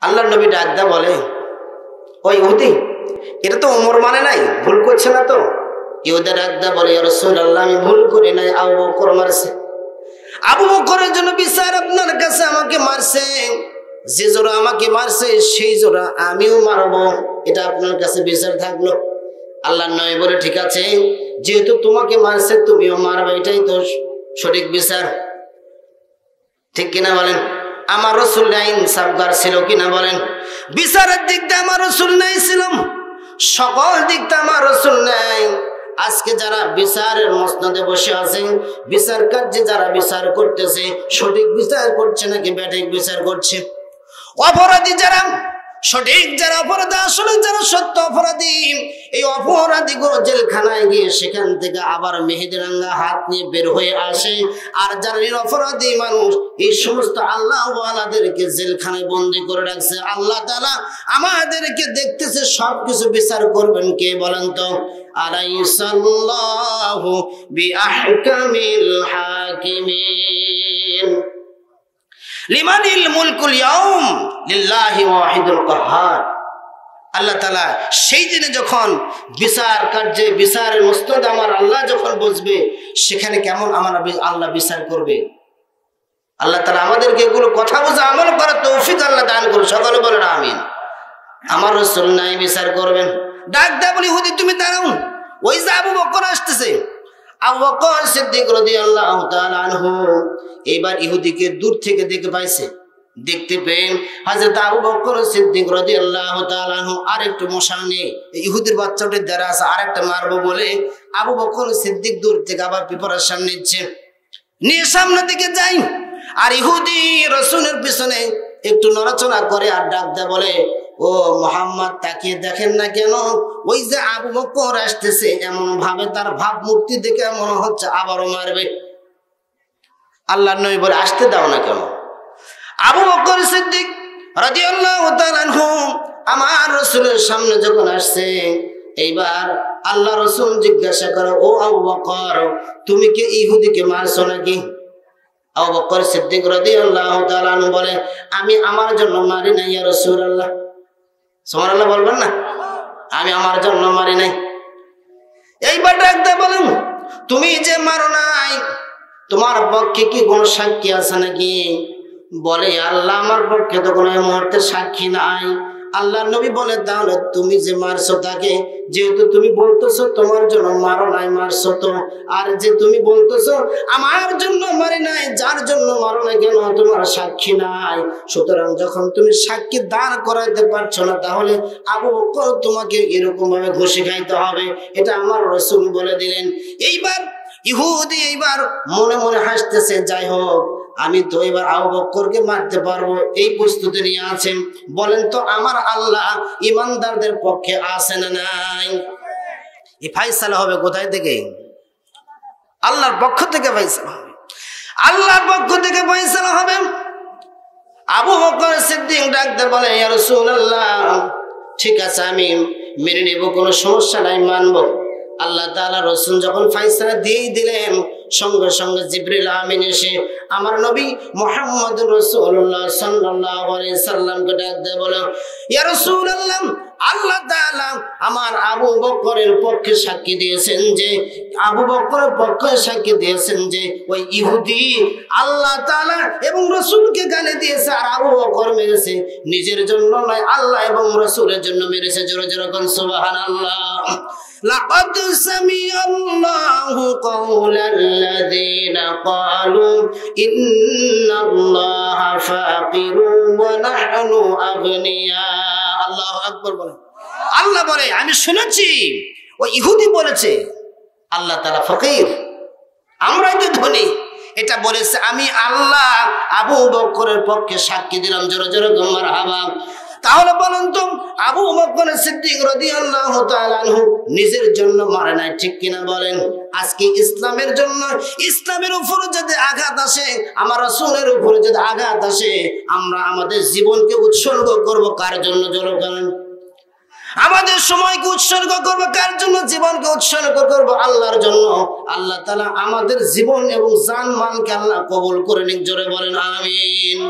আল্লাহর নবী ডাক দা বলে, ওই ইহুদি, এটা তো ওমর মানে নাই, ভুল করছে না তো? ইহুদা ডাক দা বলে, ইয়া রাসূলুল্লাহ, আমি ভুল করি নাই, আবু বকর মারছে। আবু বকরের জন্য বিচার আপনার কাছে, আমাকে মারছে, যে জোড়া আমাকে মারছে সেই জোড়া আমিও মারবো, এটা আপনার কাছে বিচার থাকলো। আল্লাহর নবী বলে, ঠিক আছে, যেহেতু তোমাকে মারছে তুমিও মারবে, এটাই তো সঠিক বিচার, ঠিক কিনা বলেন? আমার রাসূল ইনসাফগার ছিল কিনা বলেন? বিচারের দিক দিয়ে আমার রাসূল নাই ছিল, সকল দিক দিয়ে আমার রাসূল নাই। আজকে যারা বিচারের মসনদে বসে আছে, বিচার কার্যে যারা বিচার করতেছে, সঠিক বিচার করছে নাকি ব্যাঠিক বিচার করছে? অপরাধী যারা, সঠিক যারা অপরাধী, আসলে যারা সত্য অপরাধী, এই অপরাধীগুলো জেলখানায় গিয়ে সেখান থেকে আবার মেহেদিরাঙ্গা হাত নিয়ে বের হয়ে আসে। আর যারা নিরপরাধী মানুষ, এই সমস্ত আল্লাহ ওয়ালাদেরকে জেলখানায় বন্দি করে রাখছে। আল্লাহ তাআলা আমাদেরকে দেখতেছে, সবকিছু বিচার করবেন কে বলেন তো? আলাইসাল্লাহু বিআহকামিল হাকিমিন। লিমানিল মুলকুল ইয়াউম লিল্লাহি ওয়াহিদুল কাহ্হার। আল্লাহ তাআলা সেই দিনে যখন বিচার কার্যে, বিচারের মসনদ আমার আল্লাহ যখন বসবে, সেখানে কেমন আমার আল্লাহ বিচার করবে? আল্লাহ তাআলা আমাদেরকে এগুলো কথা বুঝে আমল করার তৌফিক আল্লাহ দান করুন, সকলে বলেন আমিন। আমার রাসূল নাই বিচার করবেন। ডাক দেয়া বলি, ইহুদি তুমি দাঁড়াও, ওই যে আবু বকর আসতেছে। আবু বকর সিদ্দিক রাদিয়াল্লাহু তাআলা আনহু এবার ইহুদিকে দূর থেকে দেখে পাইছে। দেখতে পেয়ে হযরত আবু বকর সিদ্দিক রাদিয়াল্লাহু তাআলা আনহু আরেকটু মশাল নিয়ে ইহুদির বাচ্চাটা দ্বারা আছে আরেকটা মারবো বলে আবু বকর সিদ্দিক দূর থেকে আবার প্রিপারেশন নিচ্ছে, নিয়ে সামনে দিকে যাই। আর ইহুদি রাসূলের পিছনে একটু নড়াচড়া করে আর ডাক দেয় বলে, ও মুহাম্মদ, তাকিয়ে দেখেন না কেন? ওই যে আবু বকর আসতেছে, এমন ভাবে তার ভাবমূর্তি দেখে মনে হচ্ছে আবারও মারবে। আল্লাহর নবী বলে, আসতে দাও না কেন? আবু বকর সিদ্দিক রাদিয়াল্লাহু তাআলা আনহু আমার রাসূলের সামনে যখন আসছে, এইবার আল্লাহ রাসূল জিজ্ঞাসা করে, ও আবু বকর, তুমি কি ইহুদিকে মারছো নাকি? আবু বকর সিদ্দিক রাদিয়াল্লাহু তাআলা আনহু বলে, আমি আমার জন্য মারি নাই ইয়া রাসূলুল্লাহ। সুবহানাল্লাহ বলবেন না? আমি আমার জন্য মারি নাই। এইবার ডাকতে বলেন, তুমি যে মারো নাই, তোমার পক্ষে কি কোনো সাক্ষী আছে নাকি? বলে, আল্লাহ আমার পক্ষে তো কোনো মুহূর্তে সাক্ষী নাই। আল্লাহ নবী বলে, তাহলে তুমি যে মারছো তাকে, যেহেতু তুমি বলতেছো তোমার জন্য মারো নাই, মারছো তো, আর যে তুমি বলতেছো আমার জন্য মারি নাই, যার জন্য মারো না কেন, তোমার সাক্ষী নাই। সুতরাং যখন তুমি সাক্ষী দাঁড় করাইতে পারছো না, তাহলে আবু বকর তোমাকে এরকম ভাবে ঘুষি খাইতে হবে, এটা আমার রাসূল বলে দিলেন। এইবার ইহুদি এইবার মনে মনে হাসতেছে, যাই হোক, আমি তো এবার আবু বকরকে মারতে পারবো, এই প্রস্তুতি নিয়ে আছেন। বলেন তো, আমার আল্লাহ ইমানদারদের পক্ষে আছে না নাই? এই ফায়সালা হবে কোথায় থেকে? আল্লাহর পক্ষ থেকে ফায়সালা হবে, আল্লাহর পক্ষ থেকে ফায়সালা হবে। আবু বকর সিদ্দিক ডাকতে বলে, ইয়া রাসূলুল্লাহ, ঠিক আছে, আমি মেনে নেব, কোনো সমস্যা নাই, মানবো। আল্লাহ তাআলা রাসূল যখন ফায়সালা দিয়ে দিলেন, সঙ্গে সঙ্গে জিবরিল আমিন এসে আমার নবী মুহাম্মদুর রাসূলুল্লাহ সাল্লাল্লাহু আলাইহি সাল্লামকে ডাক দিয়ে বলে, ইয়া রাসূলুল্লাহ, আল্লাহ তাআলা আমার আবু বকরের পক্ষে সাক্ষী দিয়েছেন যে, আবু বকরের পক্ষে সাক্ষী দিয়েছেন যে ওই ইহুদি আল্লাহ তাআলা এবং রাসূলকে গালি দিয়েছে, আর আবু বকর মেরেছে নিজের জন্য নয়, আল্লাহ এবং রাসূলের জন্য মেরেছে। জোরে জোরে কোন সুবহানাল্লাহ। لقد سمع الله قول الذين قالوا إن الله فقير ونحن أغنياء। আল্লাহু আকবার বলেন। আল্লাহ বলে, আমি শুনেছি ওই ইহুদি বলেছে আল্লাহ তাআলা ফকির, আমরাই তো ধনী, এটা বলেছে। আমি আল্লাহ আবু বকরের পক্ষে সাক্ষী দিলাম। জোরে জোরে মারহাবা। তাহলে বলেন তো, আবু বকর সিদ্দিক রাদিয়াল্লাহু তাআলা আনহু নিজের জন্য মারে নাই, ঠিক কিনা বলেন? আজকে ইসলামের জন্য, ইসলামের উপরে যদি আঘাত আসে, আমার রাসূলের উপরে যদি আঘাত আসে, আমরা আমাদের জীবনকে উৎসর্গ করব কার জন্য? জোরে বলেন। আমাদের সময়কে উৎসর্গ করব কার জন্য? জীবনকে উৎসর্গ করব আল্লাহর জন্য। আল্লাহ তাআলা আমাদের জীবন এবং জান মালকে আল্লাহ কবুল করে নিক। জোরে বলেন আমিন।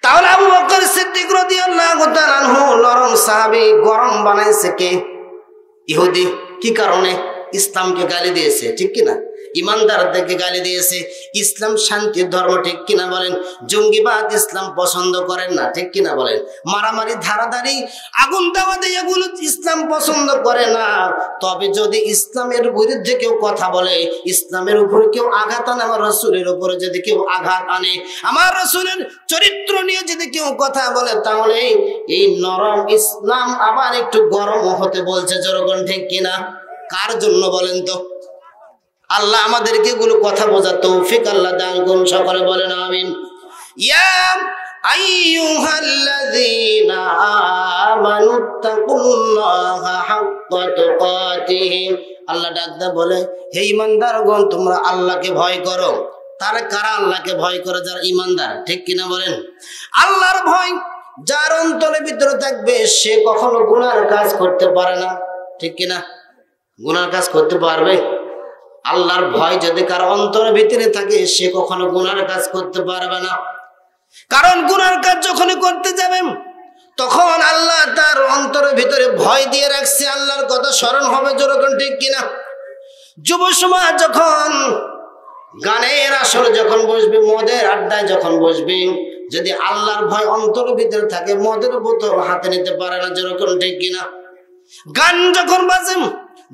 তাহলে আবু বকর সিদ্দিক রাদিয়াল্লাহু তাআলা আনহু নরম সাহাবী গরম বানাইছে কে? ইহুদি। কি কারণে? ইসলামকে গালি দিয়েছে, ঠিক কিনা? ইমানদারদেরকে গালি দিয়েছে। ইসলাম শান্তির ধর্ম, ঠিক কিনা বলেন? জঙ্গিবাদ ইসলাম পছন্দ করেন না, ঠিক কিনা বলেন? মারামারি, ধারাধারি, আগুন দেওয়া দিয়ে এগুলো ইসলাম পছন্দ করে না। তবে যদি ইসলামের বিরুদ্ধে কেউ কথা বলে, ইসলামের উপরে কেউ আঘাত আনে, আমার রাসূলের উপরে যদি কেউ আঘাত আনে, আমার রাসূলের চরিত্র নিয়ে যদি কেউ কথা বলে, তাহলে এই নরম ইসলাম আবার একটু গরম হতে বলছে। জনগণ, ঠিক কিনা? কার জন্য বলেন তো? আল্লাহ আমাদেরকে এগুলো কথা বোঝার তৌফিক আল্লাহ দান করুন। সকলে বলেন আমিন। ইয়া আইয়ুহাল্লাযীনা আমানুত্তাকুল্লাহা হাক্কা তুকাতিহি, আল্লাহ ডাকদা বলে, হে ঈমানদারগণ, তোমরা আল্লাহকে ভয় করো। তারা কারা আল্লাহকে ভয় করে? যারা ঈমানদার, ঠিক কিনা বলেন? আল্লাহর ভয় যার অন্তরের ভিতরে থাকবে, সে কখনো গুনার কাজ করতে পারে না, ঠিক কিনা? গুনার কাজ করতে পারবে? আল্লাহর ভয় যদি কার অন্তরের ভিতরে থাকে, সে কখনো গুনার কাজ করতে পারবে না। কারণ গুনার কাজ যখনই করতে যাবেন, তখন আল্লাহ তার অন্তরের ভিতরে ভয় দিয়ে রাখছে, আল্লাহর কথা স্মরণ হবে। যেরকম, ঠিক কিনা? যুব সমাজ যখন গানের আসরে যখন বসবে, মদের আড্ডায় যখন বসবে, যদি আল্লাহর ভয় অন্তরের ভিতরে থাকে, মদের বোতল হাতে নিতে পারে না। যেরকম, ঠিক কিনা? গান যখন বাজেন,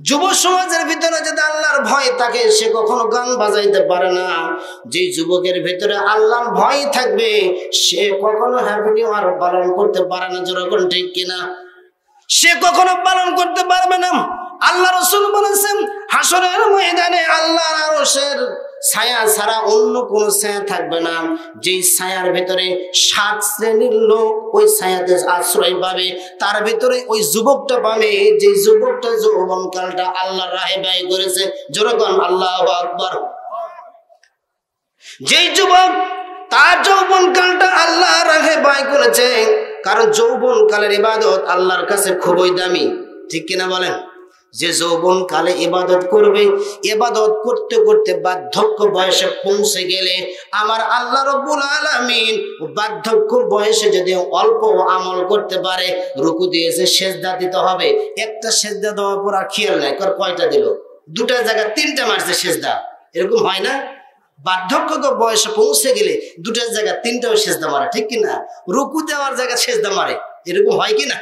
যুব সমাজের ভিতরে যদি আল্লাহর ভয় থাকে, সে কখনো গান বাজাইতে পারে না। যে যুবকের ভিতরে আল্লাহর ভয় থাকবে, সে কখনো হ্যাপি নিউ ইয়ার পালন করতে পারে না। যেরকম, ঠিক কিনা? সে কখনো পালন করতে পারবে না। আল্লাহ রাসূল বলেছেন, হাসরের ময়দানে আল্লাহর আরশের ছায়া ছাড়া অন্য কোন ছায়া থাকবে না। যেই ছায়ার ভিতরে 7 শ্রেণীর লোক ওই ছায়াতে আশ্রয় পাবে, তার ভিতরে ওই যুবকটা পাবে, যে যুবকটা যৌবনকালটা আল্লাহর রাহে ব্যয় করেছে। যেরকম, আল্লাহু আকবার। যেই যুবক তার যৌবনকালটা আল্লাহর রাহে ব্যয় করেছে, কারণ যৌবনকালের ইবাদত আল্লাহর কাছে খুবই দামি, ঠিক কিনা বলেন? যে যৌবন কালে ইবাদত করবে, ইবাদত করতে করতে বার্ধক্য বয়সে পৌঁছে গেলে, আমার আল্লাহ রাব্বুল আলামিন বার্ধক্য বয়সে যদি অল্প আমল করতে পারে, রুকু দিয়েছে, সেজদা দিতে হবে। একটা সেজদা দেওয়ার পর আর খেয়াল নাই কয়টা দিল, 2টা জায়গা 3টা মারছে সেজদা। এরকম হয় না? বার্ধক্য বয়সে পৌঁছে গেলে 2টা জায়গা 3টাও সেজদা মারে, ঠিক কিনা? রুকু দেওয়ার জায়গা সেজদা মারে, এরকম হয় কিনা?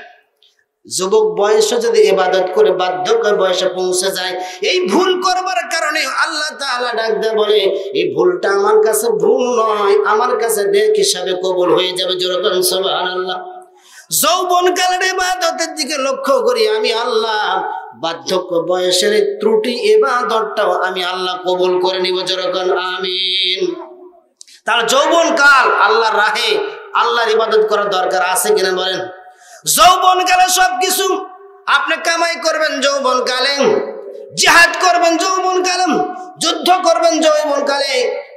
যুবক বয়সে যদি ইবাদত করে বার্ধক্য বয়সে পৌঁছে যায়, এই ভুল করবার কারণে আল্লাহ তাআলা ডাক দিয়ে বলে, এই ভুলটা আমার কাছে ভুল নয়, আমার কাছে নেক হিসাবে কবুল হয়ে যাবে। যেরকম, সুবহানাল্লাহ। যৌবনকালের ইবাদতের দিকে লক্ষ্য করি আমি আল্লাহ, বার্ধক্য বয়সের ত্রুটি ইবাদতটাও আমি আল্লাহ কবুল করে নিব। যেরকম, আমিন। তার যৌবনকাল আল্লাহর রাহে আল্লাহর ইবাদত করার দরকার আছে কিনা বলেন? যৌবনকালে সবকিছু আপনি কামাই করবেন যৌবনকালে, জিহাদ করবেন যৌবনকালে, যুদ্ধ করবেন যৌবনকালে,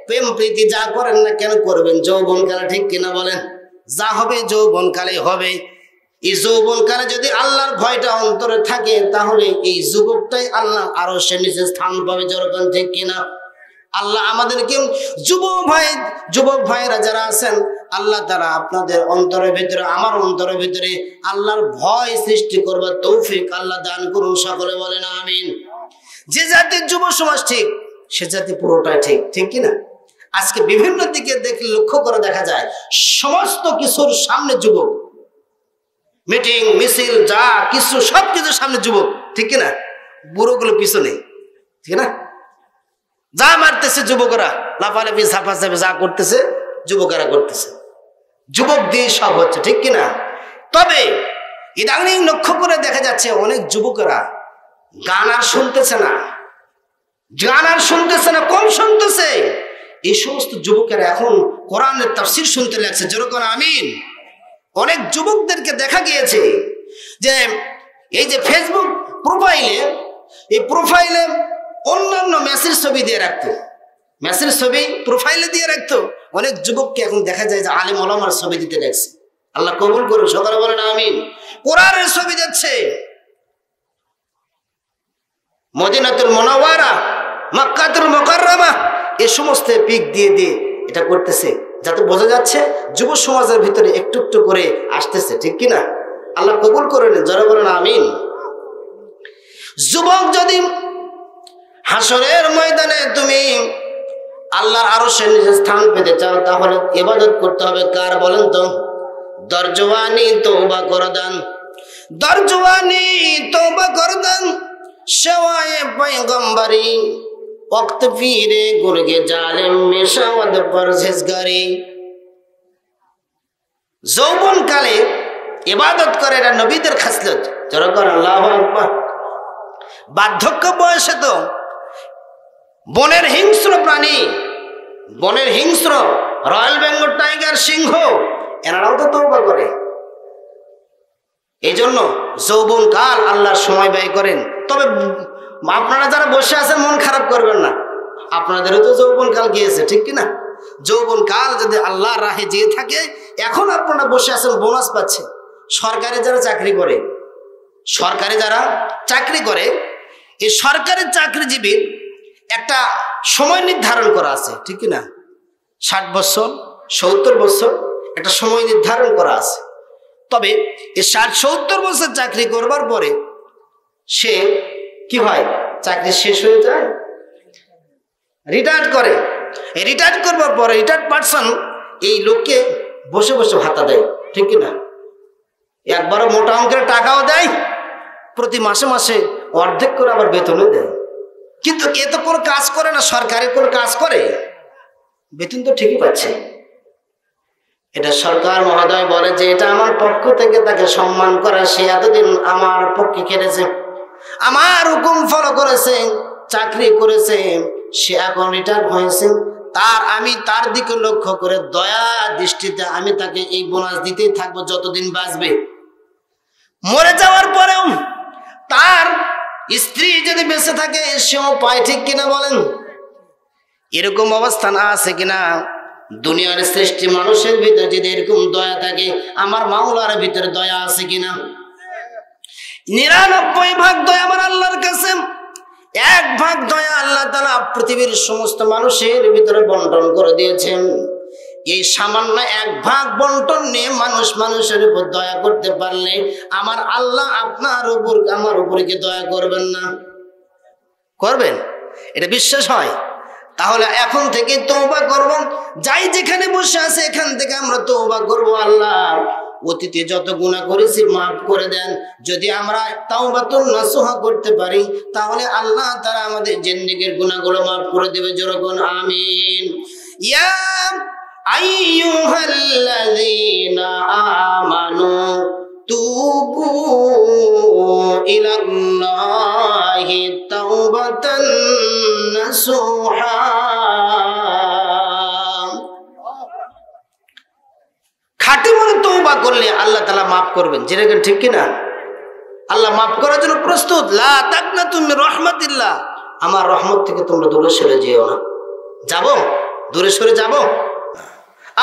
প্রেম প্রীতি যা করেন না কেন করবেন যৌবনকালে, ঠিক কিনা বলেন? যা হবে যৌবনকালে হবে। এই যৌবনকালে যদি আল্লাহর ভয়টা অন্তরে থাকে, তাহলে এই যুবকটাই আল্লাহ আরো সে নিচে স্থান পাবে। যেরকম, ঠিক কিনা? আল্লাহ আমাদেরকে যুবক ভাইয়েরা যারা আছেন, আল্লাহ তারা আপনাদের অন্তরের ভিতরে, আমার অন্তরের ভিতরে আল্লাহর ভয় সৃষ্টি করবার তৌফিক আল্লাহ দান করুন। সকলে বলেন আমিন। যে জাতির যুব সমাজ ঠিক, সে জাতি পুরোটাই ঠিক, ঠিক কিনা? আজকে বিভিন্ন দিকে দেখলে লক্ষ্য করে দেখা যায়, সমস্ত কিছুর সামনে যুবক, মিটিং মিছিল যা কিছু সবকিছুর সামনে যুবক, ঠিক কিনা? বুড়োগুলো পিছনে, ঠিক না? যা মারতেছে যুবকরা, লাফালাফি ঝাপাঝাপি যা করতেছে যুবকেরা করতেছে, যুবক দিয়ে সব হচ্ছে, ঠিক কিনা? তবে ইদানিং লক্ষ্য করে দেখা যাচ্ছে অনেক যুবকেরা গান আর শুনতেছে না, কম শুনতেছে। এই সমস্ত যুবকেরা এখন কোরআনের তাফসীর শুনতে লাগছে। যেরকম, আমিন। অনেক যুবকদেরকে দেখা গিয়েছে যে এই যে ফেসবুক প্রোফাইলে অন্যান্য মেসের ছবি দিয়ে রাখতো, মেসের ছবি প্রোফাইলে দিয়ে রাখতো। অনেক যুবককে এখন দেখা যায় যে আলেম ওলামার ছবি দিতে লাগছে। আল্লাহ কবুল করুন। সকালে বলেন আমিন। কোরআনের ছবি যাচ্ছে, মদিনাতুল মুনাওয়ারা, মক্কাতুল মুকাররমা, এই সমস্ত পিক দিয়ে এটা করতেছে। যাতে বোঝা যাচ্ছে যুব সমাজের ভিতরে একটু একটু করে আসতেছে, ঠিক কিনা? আল্লাহ কবুল করে নেন, যারা বলেন আমিন। যুবক, যদি হাসরের ময়দানে তুমি আল্লাহর আরশের নিচে স্থান পেতে চাও, তাহলে ইবাদত করতে হবে কার বলেন তো? দরজওয়ানি তওবা করদান, দরজওয়ানি তওবা করদান, সেওয়ায়ে পয়গম্বরি, ওয়াক্ত ফিরে গুরগে জালেম মেশাওয়াদ পরহেজগারি। যৌবন কালে ইবাদত করে, এটা নবীদের খাসলত। যারা করে আল্লাহু আকবার। বার্ধক্য বয়সে তো বনের হিংস্র প্রাণী, বনের হিংস্র রয়্যাল বেঙ্গল টাইগার, সিংহ, এনারাও তো তওবা করে। এই জন্য যৌবন কাল আল্লাহর সময় ব্যয় করেন। তবে আপনারা যারা বসে আছেন মন খারাপ করবেন না, আপনাদেরও তো যৌবন কাল গিয়েছে, ঠিক কিনা? যৌবন কাল যদি আল্লাহর রাহে যেয়ে থাকে, এখন আপনারা বসে আছেন, বোনাস পাচ্ছেন। সরকারি যারা চাকরি করে, সরকারি যারা চাকরি করে, এই সরকারি চাকরিজীবীর একটা সময় নির্ধারণ করা আছে, ঠিক কিনা? 60 বছর 70 বছর একটা সময় নির্ধারণ করা আছে। তবে এই 60-70 বছর চাকরি করবার পরে সে কি হয়, চাকরি শেষ হয়ে যায়, রিটায়ার করে। এই রিটায়ার করবার পরে রিটায়ার্ড পার্সন এই লোককে বসে বসে ভাতা দেয়, ঠিক কিনা? একবারও মোটা অঙ্কের টাকাও দেয়, প্রতি মাসে মাসে অর্ধেক করে আবার বেতনও দেয়। কিন্তু এ তো কোনো কাজ করে না, সরকারি কোনো কাজ করে, বেতন তো ঠিকই পাচ্ছে। এটা সরকার মহোদয় বলে যে এটা আমার পক্ষ থেকে তাকে সম্মান করা, সে এতদিন আমার পক্ষে খেলেছে, আমার হুকুম ফলো করেছে, চাকরি করেছে, সে এখন রিটায়ার হয়েছে, আমি তার দিকে লক্ষ্য করে দয়া দৃষ্টিতে আমি তাকে এই বোনাস দিতেই থাকবো যতদিন বাঁচবে। মরে যাওয়ার পরেও তার স্ত্রী যদি বেঁচে থাকে সেও পায়, ঠিক কিনা বলেন? এরকম অবস্থান আছে কিনা? দুনিয়ার সৃষ্টি মানুষের ভিতরে যদি এরকম দয়া থাকে, আমার মাওলার ভিতরে দয়া আছে কিনা? 99 ভাগ দয়া আমার আল্লাহর কাছে, 1 ভাগ দয়া আল্লাহ তাআলা পৃথিবীর সমস্ত মানুষের ভিতরে বন্টন করে দিয়েছেন। এই সামান্য 1 ভাগ বন্টন নিয়ে মানুষের উপর দয়া করতে পারলে আমার আল্লাহ আপনার উপর, আমার উপরে কি দয়া করবেন না? করবেন, এটা বিশ্বাস হয়? তাহলে এখন থেকে তওবা করব, যাই যেখানে বসে আছে এখান থেকে আমরা তওবা করব। আল্লাহ, অতীতে যত গুনাহ করেছি মাফ করে দেন। যদি আমরা তাওবাতুন নাসুহা করতে পারি, তাহলে আল্লাহ তাআলা আমাদের জিন্দেগীর গুনাহগুলো মাফ করে দেবে। যেরকম আমিন। ইয়া আইয়ুহাল্লাযীনা আমানু তুবু ইলাল্লাহি তাওবাতান নাসুহা। খাঁটি মনে তওবা করলে আল্লাহ তাআলা মাফ করবেন, যেরকম, ঠিক কিনা? আল্লাহ মাফ করার জন্য প্রস্তুত। লা তাকনাতু মির রাহমাতিল্লাহ, আমার রহমত থেকে তোমরা দূরে সরে যেও না। যাবো, দূরে সরে যাবো?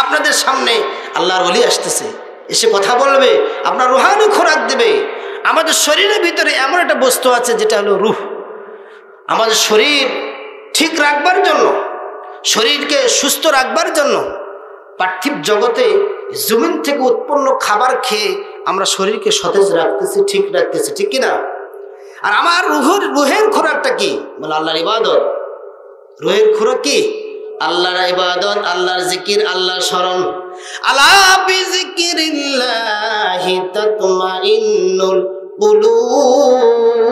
আপনাদের সামনে আল্লাহর ওলি আসতেছে, এসে কথা বলবে, আপনার রুহানি খোরাক দেবে। আমাদের শরীরের ভিতরে এমন একটা বস্তু আছে যেটা হলো রূহ। আমাদের শরীর ঠিক রাখবার জন্য, শরীরকে সুস্থ রাখবার জন্য পার্থিব জগতে জমিন থেকে উৎপন্ন খাবার খেয়ে আমরা শরীরকে সতেজ রাখতেছি, ঠিক রাখতেছি, ঠিক কিনা? আর আমার রুহের খোরাকটা কি? বলে আল্লাহর ইবাদত। রুহের খোরাক কি? আল্লাহর ইবাদত, আল্লাহর জিকির, আল্লাহর স্মরণ। আলা বিযিকিরিল্লাহি তাতমাইন্নুল কুলুব।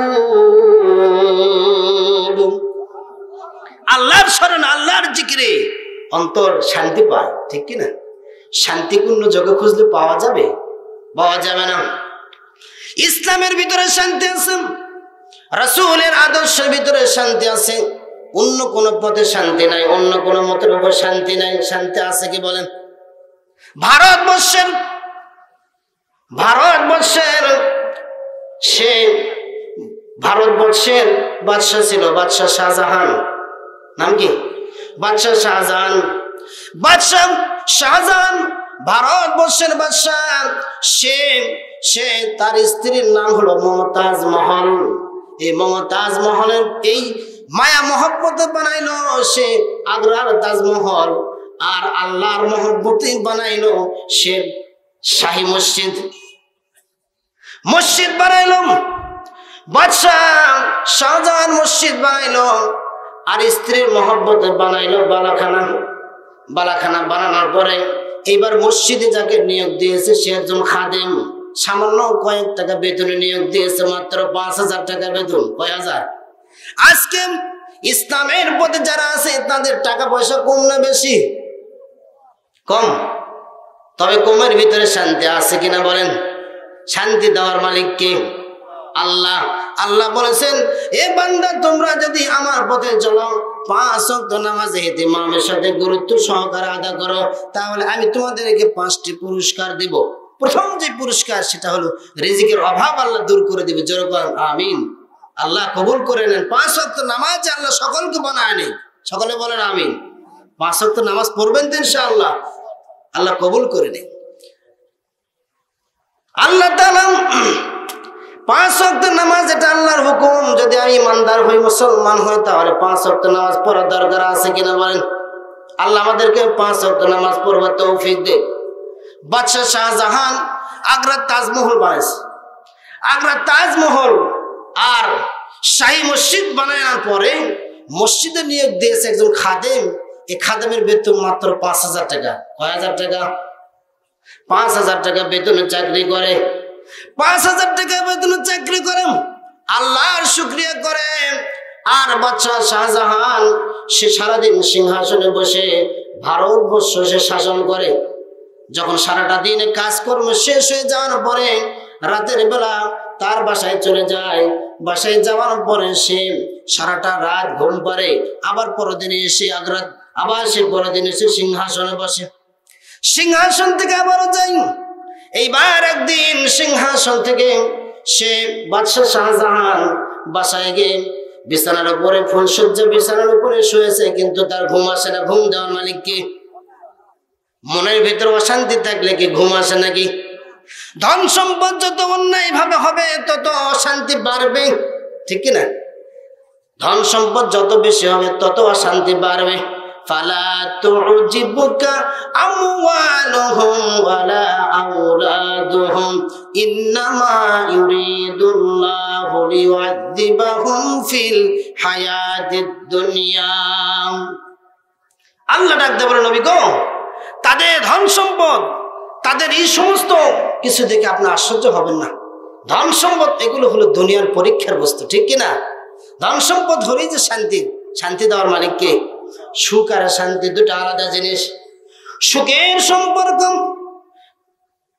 আল্লাহর স্মরণ, আল্লাহর জিকিরে অন্তর শান্তি পায়, ঠিক কিনা? শান্তিপূর্ণ জগৎ খুঁজলে পাওয়া যাবে? পাওয়া যাবে না। ইসলামের ভিতরে শান্তি আছে, রাসূলের আদর্শের ভিতরে শান্তি আছে, অন্য কোন পথে শান্তি নাই, অন্য কোন মতের উপর শান্তি নাই। শান্তি আছে কি বলেন? ভারতবর্ষের বাদশা ছিল, বাদশাহ শাহজাহান। নাম কি? বাদশাহ শাহজাহান ভারতবর্ষের বাদশাহ। সে তার স্ত্রীর নাম হলো মমতাজ মহল। এই মমতাজ মহলের এই মায়া মহব্বতে বানাইলো সে আগ্রার তাজমহল। আর আল্লাহর মহব্বতে বানাইলো সে শাহী মসজিদ। মসজিদ বানাইলো বাদশাহ শাহজাহান, মসজিদ বানাইলো আর স্ত্রীর মহব্বতে বানাইলো বালাখানা। বালাখানা বানানোর পরে এইবার মসজিদে যাকে নিয়োগ দিয়েছে সে একজন খাদেম, সামান্য কয়েক টাকা বেতনে নিয়োগ দিয়েছে, মাত্র 5,000 টাকা বেতন। কয় হাজার? আজকে ইসলামের পথে যারা আছে তাদের টাকা পয়সা কম না বেশি? কম। তবে কমের ভিতরে শান্তি আছে কিনা বলেন? শান্তি দেওয়ার মালিক কে? আল্লাহ। আল্লাহ বলেছেন, এ বান্দা তোমরা যদি আমার পথে চলো, 5 ওয়াক্ত নামাজ ইমামের সাথে গুরুত্ব সহকারে আদায় করো, তাহলে আমি তোমাদেরকে 5টি পুরস্কার দিব। প্রথম যে পুরস্কার সেটা হলো রিজিকের অভাব আল্লাহ দূর করে দিবে। যেরকম আমিন। আল্লাহ কবুল করে নেন। 5 ওয়াক্ত নামাজ আল্লাহ সকলকে বানায় নেই। সকলে বলেন আমিন। 5 ওয়াক্ত নামাজ পড়বেন তো ইনশাআল্লাহ, আল্লাহ কবুল করে নেন। আল্লাহ তাআলা 5 ওয়াক্ত নামাজ এটা আল্লাহর হুকুম। যদি আমি ইমানদার হই, মুসলমান হই, তাহলে 5 ওয়াক্ত নামাজ পড়ার দরকার আছে কিনা বলেন? আল্লাহ আমাদেরকে 5 ওয়াক্ত নামাজ পড়বার তৌফিক দেয়। বাদশাহ শাহজাহান আগ্রার তাজমহল বানাইছে। আগ্রার তাজমহল আর শাহী মসজিদ বানানোর পরে মসজিদে নিয়োগ দিয়েছে একজন খাদেম। এই খাদেমের বেতন মাত্র 5,000 টাকা। কয় হাজার টাকা? 5,000 টাকা বেতনে চাকরি করে। 5,000 টাকা বেতনে চাকরি করে, আল্লাহর শুকরিয়া করে। আর বাদশাহ শাহজাহান সে সারাদিন সিংহাসনে বসে ভারতবর্ষ সে শাসন করে। যখন সারাটা দিনে কাজকর্ম শেষ হয়ে যাওয়ার পরে রাতের বেলা তার বাসায় চলে যায়। বাসায় যাওয়ার পরে সে সারাটা রাত ঘুম পারে, আবার পরের দিনে এসে আবার সে পরের দিন এসে সিংহাসনে বসে। সিংহাসন থেকে আবারও যাই। এইবার একদিন সিংহাসন থেকে সে বাদশাহ শাহজাহান বাসায় গিয়ে বিছানার উপরে ফুলসজ্জা বিছানার উপরে শুয়েছে, কিন্তু তার ঘুম আসে না। ঘুম দেওয়ার মালিক কে? মনের ভিতরে অশান্তি থাকলে কি ঘুম আসে নাকি? ধন সম্পদ যত অন্যায় ভাবে হবে তত অশান্তি বাড়বে, ঠিক কিনা? ধন সম্পদ যত বেশি হবে তত অশান্তি বাড়বে। ফালা তুজিবুকা আমওয়ালুহুম ওয়ালা আওলাদুহুম ইন্নামা ইউরিদুল্লাহু লিয়ুআযিবাহুম ফিল হায়াতিদ দুনিয়া। আল্লাহ ডাকতে বলে, নবী গো, তাদের ধন সম্পদ, তাদের এই সমস্ত কিছু দেখে আপনি আশ্চর্য হবেন না। ধন সম্পদ এগুলো হলো দুনিয়ার পরীক্ষার বস্তু, ঠিক কিনা? ধন সম্পদ হলেই যে শান্তি, শান্তি দেওয়ার মালিক কে? সুখ আর শান্তি দুটো আলাদা জিনিস। সুখের সম্পর্ক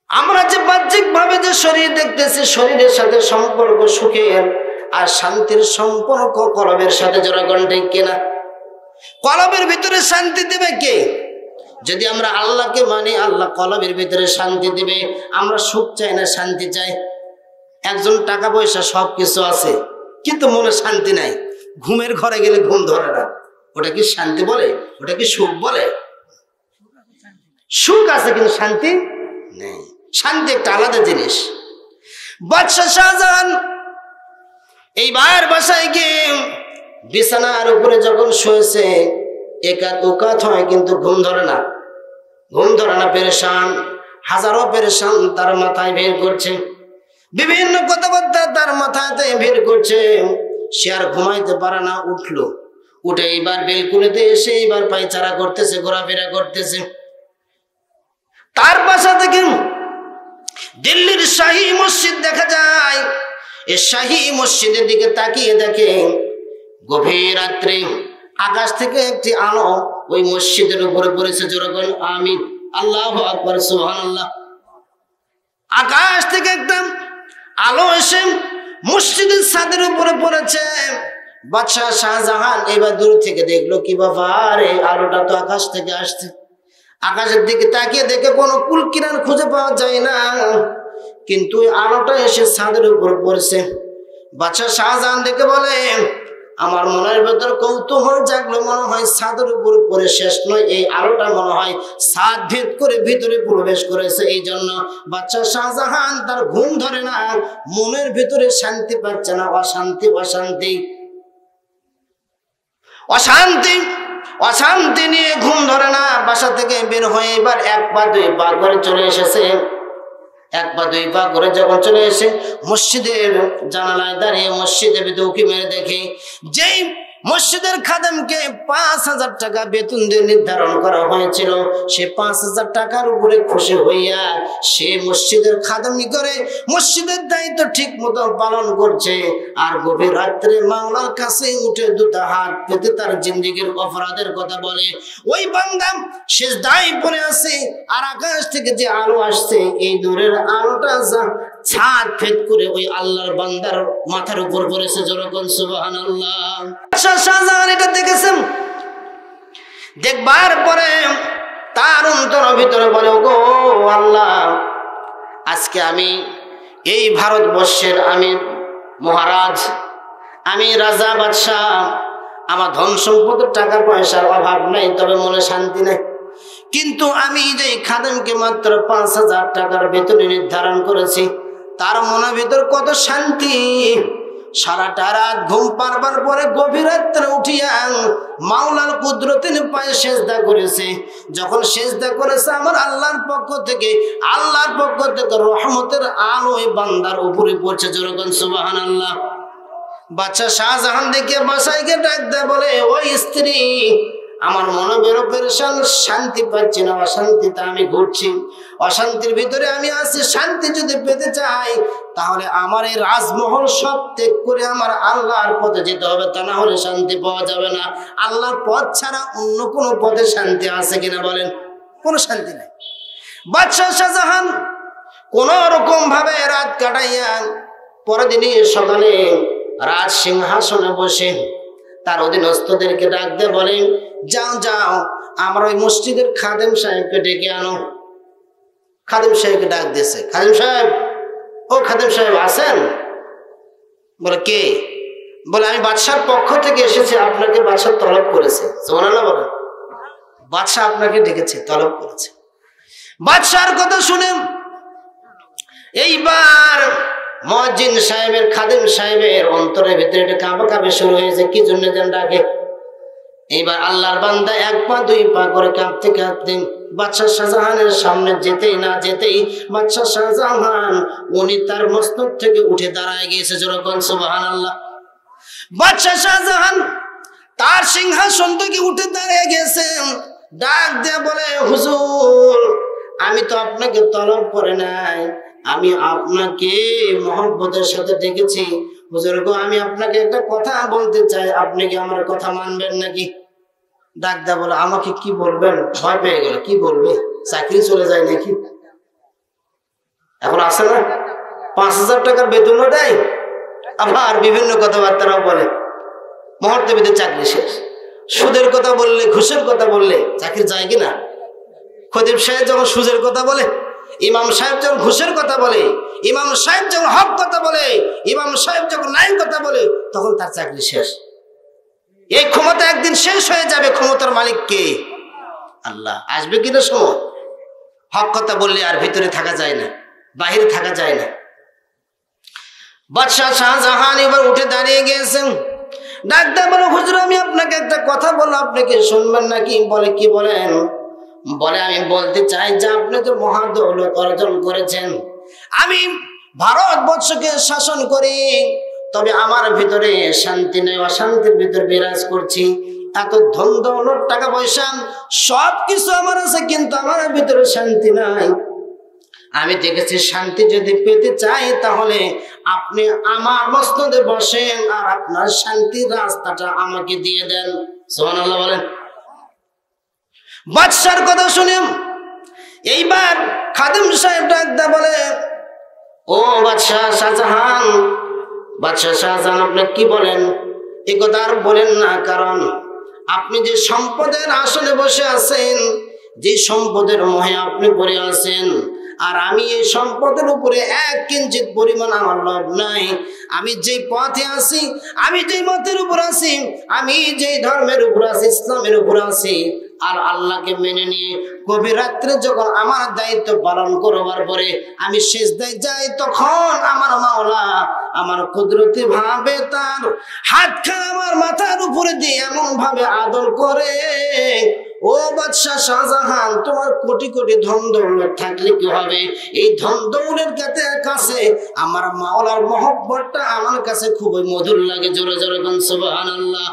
আমরা যে বাহ্যিক ভাবে যে শরীর দেখতেছি, শরীরের সাথে সম্পর্ক সুখের, আর শান্তির সম্পর্ক কলবের সাথে। যেরকম ঠিক কিনা? কলবের ভিতরে শান্তি দেবে কে? যদি আমরা আল্লাহকে মানি, আল্লাহ কলবের ভিতরে শান্তি দিবে। আমরা সুখ চাই না, শান্তি চাই। একজন টাকা পয়সা সবকিছু আছে কিন্তু মনে শান্তি নাই, ঘুমের ঘরে গেলে ঘুম ধরে না, ওটা কি শান্তি বলে? ওটা কি সুখ বলে? সুখ আছে কিন্তু শান্তি নেই। শান্তি একটা আলাদা জিনিস। বাদশাহ শাহজাহান এইবার বাসায় গিয়ে বিছানার উপরে যখন শুয়েছে, একাত ওকাত হয় কিন্তু ঘুম ধরে না। ঘুম ধরে না, পেরেশান, হাজারো পেরেশান তার মাথায় ভিড় করছে। বিভিন্ন কথাবার্তা তার মাথায় ভিড় করছে। সে আর ঘুমাইতে পারে না। উঠে এইবার বেলকুনিতে এসে এইবার পায়চারা করতেছে, ঘোরাফেরা করতেছে। তার বাসা থেকে দিল্লির শাহী মসজিদ দেখা যায়। এই শাহী মসজিদের দিকে তাকিয়ে দেখে গভীর রাত্রে আকাশ থেকে একটি আলো ওই মসজিদের উপরে পড়েছে। যেরকম আমিন, আল্লাহু আকবার, সুবহানাল্লাহ। আকাশ থেকে একটা আলো এসে মসজিদের ছাদের উপরে পড়েছে। বাদশাহ শাহজাহান এবার দূর থেকে দেখলো, কি ব্যাপার, এই আলোটা তো আকাশ থেকে আসছে। আকাশের দিকে তাকিয়ে দেখে কোনো কুল কিনার খুঁজে পাওয়া যায় না, কিন্তু ওই আলোটা এসে ছাদের উপরে পড়েছে। বাদশাহ শাহজাহান দেখে বলে, আমার মনের ভেতর কৌতূহল জাগলো, মনে হয় ছাদের উপরে পড়ে শেষ নয়, এই আলোটা মনে হয় ছাদ ভেদ করে ভিতরে প্রবেশ করেছে। এই জন্য বাদশাহ শাহজাহান তার ঘুম ধরে না, মনের ভিতরে শান্তি পাচ্ছে না, অশান্তি অশান্তি অশান্তি। অশান্তি নিয়ে ঘুম ধরে না, বাসা থেকে বের হয়ে এবার 1 পা 2 পা করে চলে এসেছে। 1 পা 2 পা করে যখন চলে এসে মসজিদের জানালায় দাঁড়িয়ে মসজিদের ভিতরে উঁকি মেরে দেখে যেই মসজিদের খাদেমকে 5,000 টাকা বেতন দিয়ে নির্ধারণ করা হয়েছিল, সে 5,000 টাকার উপরে খুশি হইয়া সে মসজিদের খাদেমি করে মসজিদের দায়িত্ব ঠিক মতো পালন করছে। আর গভীর রাত্রে মাওলার কাছে উঠে 2টা হাত পেতে তার জিন্দেগীর অপরাধের কথা বলে। ওই বান্দা সিজদায় পড়ে আছে, আর আকাশ থেকে যে আলো আসছে এই নূরের আলোটা ছাদ ভেদ করে ওই আল্লাহর বান্দার মাথার উপর পড়েছে। যখন সুবহানাল্লাহ। শাহজাহান এটা দেখেছেন, দেখবার পরে তার অন্তরের ভিতরে বলে, ওগো আল্লাহ, আজকে আমি এই ভারতবর্ষের আমি মহারাজ, আমি রাজা বাদশাহ, আমার ধন সম্পদ টাকা পয়সার অভাব নাই, তবে মনে শান্তি নাই। কিন্তু আমি যে খাদেমকে মাত্র 5,000 টাকার বেতন নির্ধারণ করেছি, তার মনের ভিতর কত শান্তি। সারাটা রাত ঘুম পারবার পরে গভীর রাত্রে উঠিয়া মাওলার কুদরতের পায়ে সেজদা করেছে। যখন সেজদা করেছে আমার আল্লাহর পক্ষ থেকে রহমতের আলো এই বান্দার উপরে পড়ছে। যখন সুবহানাল্লাহ। বাদশা শাহজাহান দেখে বাসায় গিয়ে ডাক দেয়, বলে, ওই স্ত্রী, আমার মনে বেরো পেরেশান, শান্তি পাচ্ছি না, অশান্তিতে আমি ঘুরছি, অশান্তির ভিতরে আমি আছি। শান্তি যদি পেতে চাই তাহলে আমার এই রাজমহল সব ত্যাগ করে আমার আল্লাহর পথে যেতে হবে, তা না হলে শান্তি পাওয়া যাবে না। আল্লাহর পথ ছাড়া অন্য কোনো পথে শান্তি আছে কিনা বলেন? কোনো শান্তি নেই। বাদশা শাহজাহান কোন রকম ভাবে রাত কাটাইয়া পরের দিনই সকালে রাজ সিংহাসনে বসে তার অধীনস্থদেরকে ডাক দিয়ে বলে, যাও যাও, আমার ওই মসজিদের খাদেম সাহেবকে ডেকে আনো। খাদেম সাহেবকে ডাক দিয়েছে। খাদেম সাহেব, ও খাদেম সাহেব আছেন? বলে, কে? বলে, আমি বাদশার পক্ষ থেকে এসেছি, আপনাকে বাদশা তলব করেছে। সুবহানাল্লাহ বলে, বাদশা আপনাকে ডেকেছে, তলব করেছে। বাদশার কথা শুনে এইবার মুয়াজ্জিন সাহেবের, খাদেম সাহেবের অন্তরের ভিতরে একটা কাঁপা শুরু হয়েছে, কি জন্য যেন ডাকে। এইবার আল্লাহর বান্দা 1 পা 2 পা করে কাঁপতে কাঁপতে বাদশা শাহজাহানের সামনে যেতেই না যেতেই বাদশা শাহজাহান উনি তার মস্তক থেকে উঠে দাঁড়ায় গিয়েছে। যখন সুবহানাল্লাহ। বাদশা শাহজাহান তার সিংহাসন থেকে উঠে দাঁড়িয়ে গেছেন, ডাক দিয়ে বলে, হুজুর, আমি তো আপনাকে তলব করে নাই, আমি আপনাকে মহব্বতের সাথে ডেকেছি। হুজুর গো, আমি আপনাকে একটা কথা বলতে চাই, আপনি কি আমার কথা মানবেন নাকি? ডাক দেয়া বলে, আমাকে কি বলবেন? ভয় পেয়ে গেল, কি বলবে? চাকরি চলে যায় নাকি? এখন আসে না, 5,000 টাকার বেতনও দেয়, আবার বিভিন্ন কথাবার্তারাও বলে। মুহূর্তের ভিতরে চাকরি শেষ। সুদের কথা বললে, ঘুষের কথা বললে চাকরি যায় কিনা? খতিব সাহেব যখন সুদের কথা বলে, ইমাম সাহেব যখন ঘুষের কথা বলে, ইমাম সাহেব যখন হক কথা বলে, ইমাম সাহেব যখন নাই কথা বলে, তখন তার চাকরি শেষ। এই ক্ষমতা একদিন শেষ হয়ে যাবে। ক্ষমতার মালিক কে? আল্লাহ। আসবে কিনা সময়? হক কথা বললে আর ভিতরে থাকা যায় না, বাহিরে থাকা যায় না। বাদশা শাহজাহান এবার উঠে দাঁড়িয়ে গিয়েছেন, ডাক্তার বলো, হুজুর, আমি আপনাকে একটা কথা বলবো, আপনি কি শুনবেন নাকি? বলে, কি বলেন? বলে, আমি বলতে চাই যে আপনি তো মহাদৌলত অর্জন করেছেন, আমি ভারতবর্ষকে শাসন করি, তবে আমার ভিতরে শান্তি নেই, অশান্তির ভিতরে বিরাজ করছি। এত ধন দৌলত, টাকা পয়সা সবকিছু আমার আছে, কিন্তু আমার ভিতরে শান্তি নাই। আমি দেখেছি, শান্তি যদি পেতে চাই তাহলে আপনি আমার মসনদে বসেন আর আপনার শান্তির রাস্তাটা আমাকে দিয়ে দেন। সুবহানাল্লাহ বলেন। বাদশার কথা শুনে এইবার খাদেম সাহেব ডাকদা বলে, ও বাদশা শাহজাহান, বাদশা শাহজাহান, আপনি কি বলেন? এই কথা আর বলেন না, কারণ আপনি যে সম্পদের আসনে বসে আছেন, যে সম্পদের মোহে আপনি পড়ে আছেন, আর আমি এই সম্পদের উপরে 1 কিঞ্চিত পরিমাণ আমার লোভ নাই। আমি যেই পথে আছি, আমি যেই মতের উপর আছি, আমি যেই ধর্মের উপর আছি, ইসলামের উপর আছি, আর আল্লাহকে মেনে নিয়ে গভীর রাত্রে যখন আমার দায়িত্ব পালন করবার পরে আমি সিজদায় যাই, তখন আমার মাওলা আমার কুদরতি ভাবে তার হাতখানা আমার মাথার উপরে দিয়ে এমন ভাবে আদর করে, ও বাদশাহ শাহজাহান, তোমার কোটি কোটি ধন দৌলত থাকলে কি হবে, এই ধন দৌলের কাছে আমার মাওলার মহব্বতটা আমার কাছে খুবই মধুর লাগে। জোরে জোরে বলেন সুবহানাল্লাহ।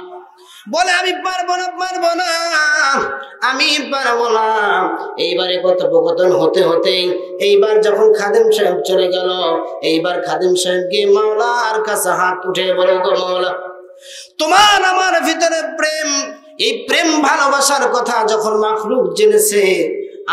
বলে আমি পারবো না, আমি পারবো না। এইবারে কথোপকথন হতে হতে এইবার যখন খাদেম সাহেব চলে গেল, এইবার খাদেম সাহেব গিয়ে মাওলার কাছে হাত উঠে বলে, গো মাওলা, তোমার আমার ভিতরে প্রেম, এই প্রেম ভালোবাসার কথা যখন মাখলুক জেনেছে,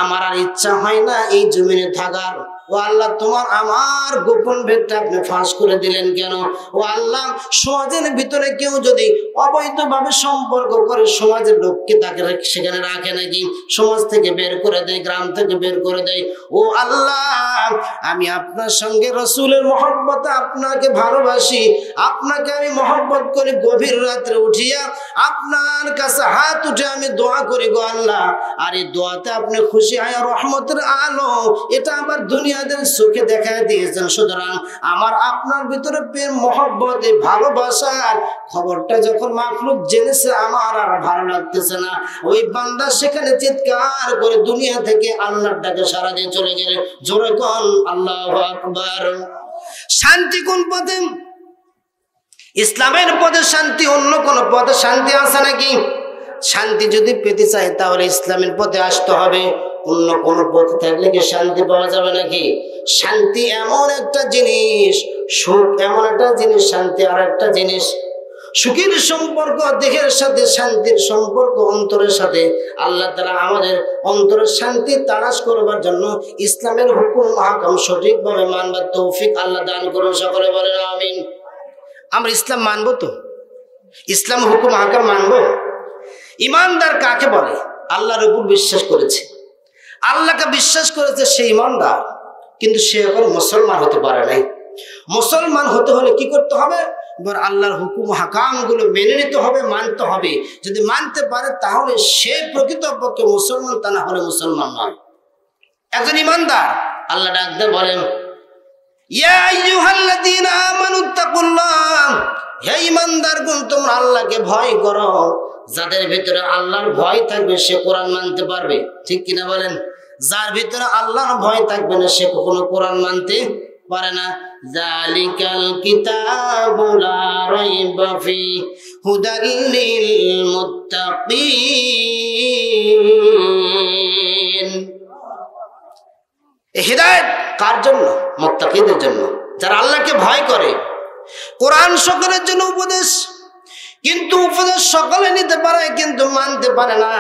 আমার আর ইচ্ছা হয় না এই জমিনে থাকার। ও আল্লাহ, তোমার আমার গোপন ভেদটা আপনি ফাঁস করে দিলেন কেন? ও আল্লাহ, সমাজের ভিতরে কেউ যদি অবৈধভাবে সম্পর্ক করে সমাজের লোককে তাকে সেখানে রাখে নাকি? সমাজ থেকে বের করে দেয়, গ্রাম থেকে বের করে দেয়। ও আল্লাহ, আমি আপনার সঙ্গে রসুলের মহব্বতে আপনাকে ভালোবাসি, আপনাকে আমি মহব্বত করি। গভীর রাত্রে উঠিয়া আপনার কাছে হাত উঠে আমি দোয়া করি, গো আল্লাহ, আর এই দোয়াতে আপনি খুশি হয়, রহমতের আলো এটা আমার দুনিয়াদের চোখে দেখা দিয়েছেন। সুতরাং আমার আপনার ভিতরে প্রেম, মহব্বত, এই ভালোবাসার খবরটা যখন মাখলুক জেনেছে, আমার আর ভালো লাগতেছে না। ওই বান্দা সেখানে চিৎকার করে দুনিয়া থেকে আল্লাহর ডাকে সারা দিয়ে চলে গেলে। জোরে কোন আল্লাহু আকবার। শান্তি কোন পথে? ইসলামের পথে শান্তি, অন্য কোন পথে শান্তি আছে নাকি? শান্তি যদি পেতে চাই তাহলে ইসলামের পথে আসতে হবে। অন্য কোন পথে থাকলে কি শান্তি পাওয়া যাবে নাকি? শান্তি এমন একটা জিনিস, সুখ এমন একটা জিনিস, শান্তি আর একটা জিনিস। সুখের সম্পর্ক দেহের সাথে, শান্তির সম্পর্ক অন্তরের সাথে। আল্লাহ তাআলা আমাদের অন্তরের শান্তি তালাশ করবার জন্য ইসলামের হুকুম হাকাম সঠিকভাবে মানবার তৌফিক আল্লাহ দান করুন। সকলে বলেন আমিন। আমরা ইসলাম মানবো তো? ইসলাম হুকুম হাকাম মানবো? ইমানদার কাকে বলে? আল্লাহর উপর বিশ্বাস করেছে, আল্লাহকে বিশ্বাস করেছে, সে ইমানদার। কিন্তু সে এখন মুসলমান হতে পারে নাই। মুসলমান হতে হলে কি করতে হবে? এবার আল্লাহর হুকুম হাকাম গুলো মেনে নিতে হবে, মানতে হবে। যদি মানতে পারে তাহলে সে প্রকৃতপক্ষে মুসলমান, তা না হলে মুসলমান নয়। একজন ইমানদার আল্লাহ ডাক দিয়ে বলেন, ইয়া আইয়ুহাল্লাযীনা আমানুত্তাকুল্লাহ, হে ইমানদারগণ, তোমরা আল্লাহকে ভয় করো। যাদের ভিতরে আল্লাহর ভয় থাকবে সে কোরআন মানতে পারবে, ঠিক কিনা বলেন? যার ভিতরে আল্লাহর ভয় থাকবে না সে কখনো কোরআন মানতে পারে না। যালিকাল কিতাবু লা রাইবা ফি হুদাল লিল মুত্তাকিন। এই হিদায়াত কার জন্য? মুত্তাকিদের জন্য, যারা আল্লাহকে ভয় করে। কোরআন সকলের জন্য উপদেশ, কিন্তু উপদেশ সকলে নিতে পারে কিন্তু মানতে পারে না।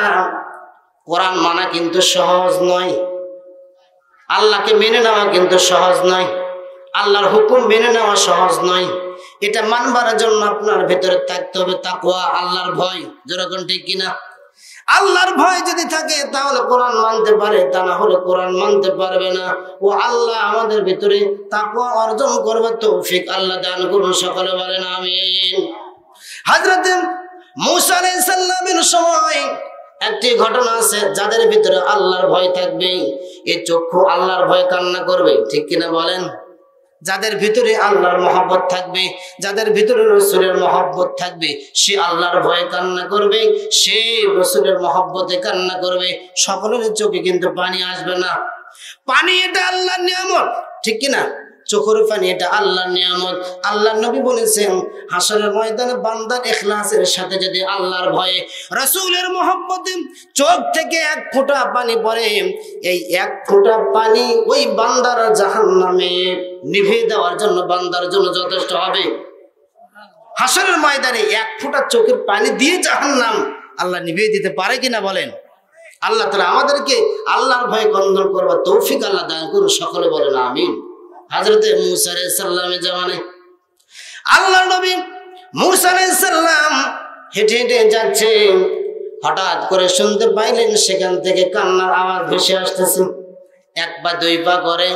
কোরআন মানা কিন্তু সহজ নয়, আল্লাহকে মেনে নেওয়া কিন্তু সহজ নয়, আল্লাহর হুকুম মেনে নেওয়া সহজ নয়। এটা মানবার জন্য আপনার ভেতরে থাকতে হবে তাকওয়া, আল্লাহর ভয়। যেরকম ঠিক কিনা? আল্লাহর ভয় যদি থাকে তাহলে কোরআন মানতে পারে, তা না হলে কোরআন মানতে পারবে না। ও আল্লাহ আমাদের ভিতরে তাকওয়া অর্জন করবার তৌফিক আল্লাহ দান করুন। সকলে বলেন আমিন। হযরত মূসা আলাইহিস সালামের সময় একটি ঘটনা আছে, যাদের ভিতরে আল্লাহর ভয় থাকবে এই চক্ষু আল্লাহর ভয় কান্না করবে, ঠিক কিনা বলেন? যাদের ভিতরে আল্লাহর মহব্বত থাকবে, যাদের ভিতরে রাসূলের মহব্বত থাকবে, সে আল্লাহর ভয়ে কান্না করবে, সে রাসূলের মহব্বতে কান্না করবে। সকলের চোখে কিন্তু পানি আসবে না। পানি এটা আল্লাহর নিয়ামত, ঠিক কিনা? চোখের পানি এটা আল্লাহর নিয়ামত। আল্লাহর নবী বলেছেন, হাসরের ময়দানে বান্দার ইখলাসের সাথে যদি আল্লাহর ভয়ে, রাসূলের মহব্বতে চোখ থেকে এক ফোঁটা পানি পড়ে, এই এক ফোঁটা পানি ওই বান্দার জাহান্নামে নিভিয়ে দেওয়ার জন্য বান্দার জন্য যথেষ্ট হবে। হাসরের ময়দানে এক ফোঁটা চোখের পানি দিয়ে জাহান্নাম আল্লাহ নিভিয়ে দিতে পারে কিনা বলেন? আল্লাহ তাআলা আমাদেরকে আল্লাহর ভয়ে কন্দন করবার তৌফিক আল্লাহ দান করুন। সকলে বলেন আমিন। হযরত মূসা আলাইহিস সালামের জামানায় আল্লাহর নবী মূসা আলাইহিস সালাম হেঁটে হেঁটে যাচ্ছেন, হঠাৎ করে শুনতে পাইলেন সেখান থেকে কান্নার আওয়াজ ভেসে আসতেছে। এক পা দুই পা করে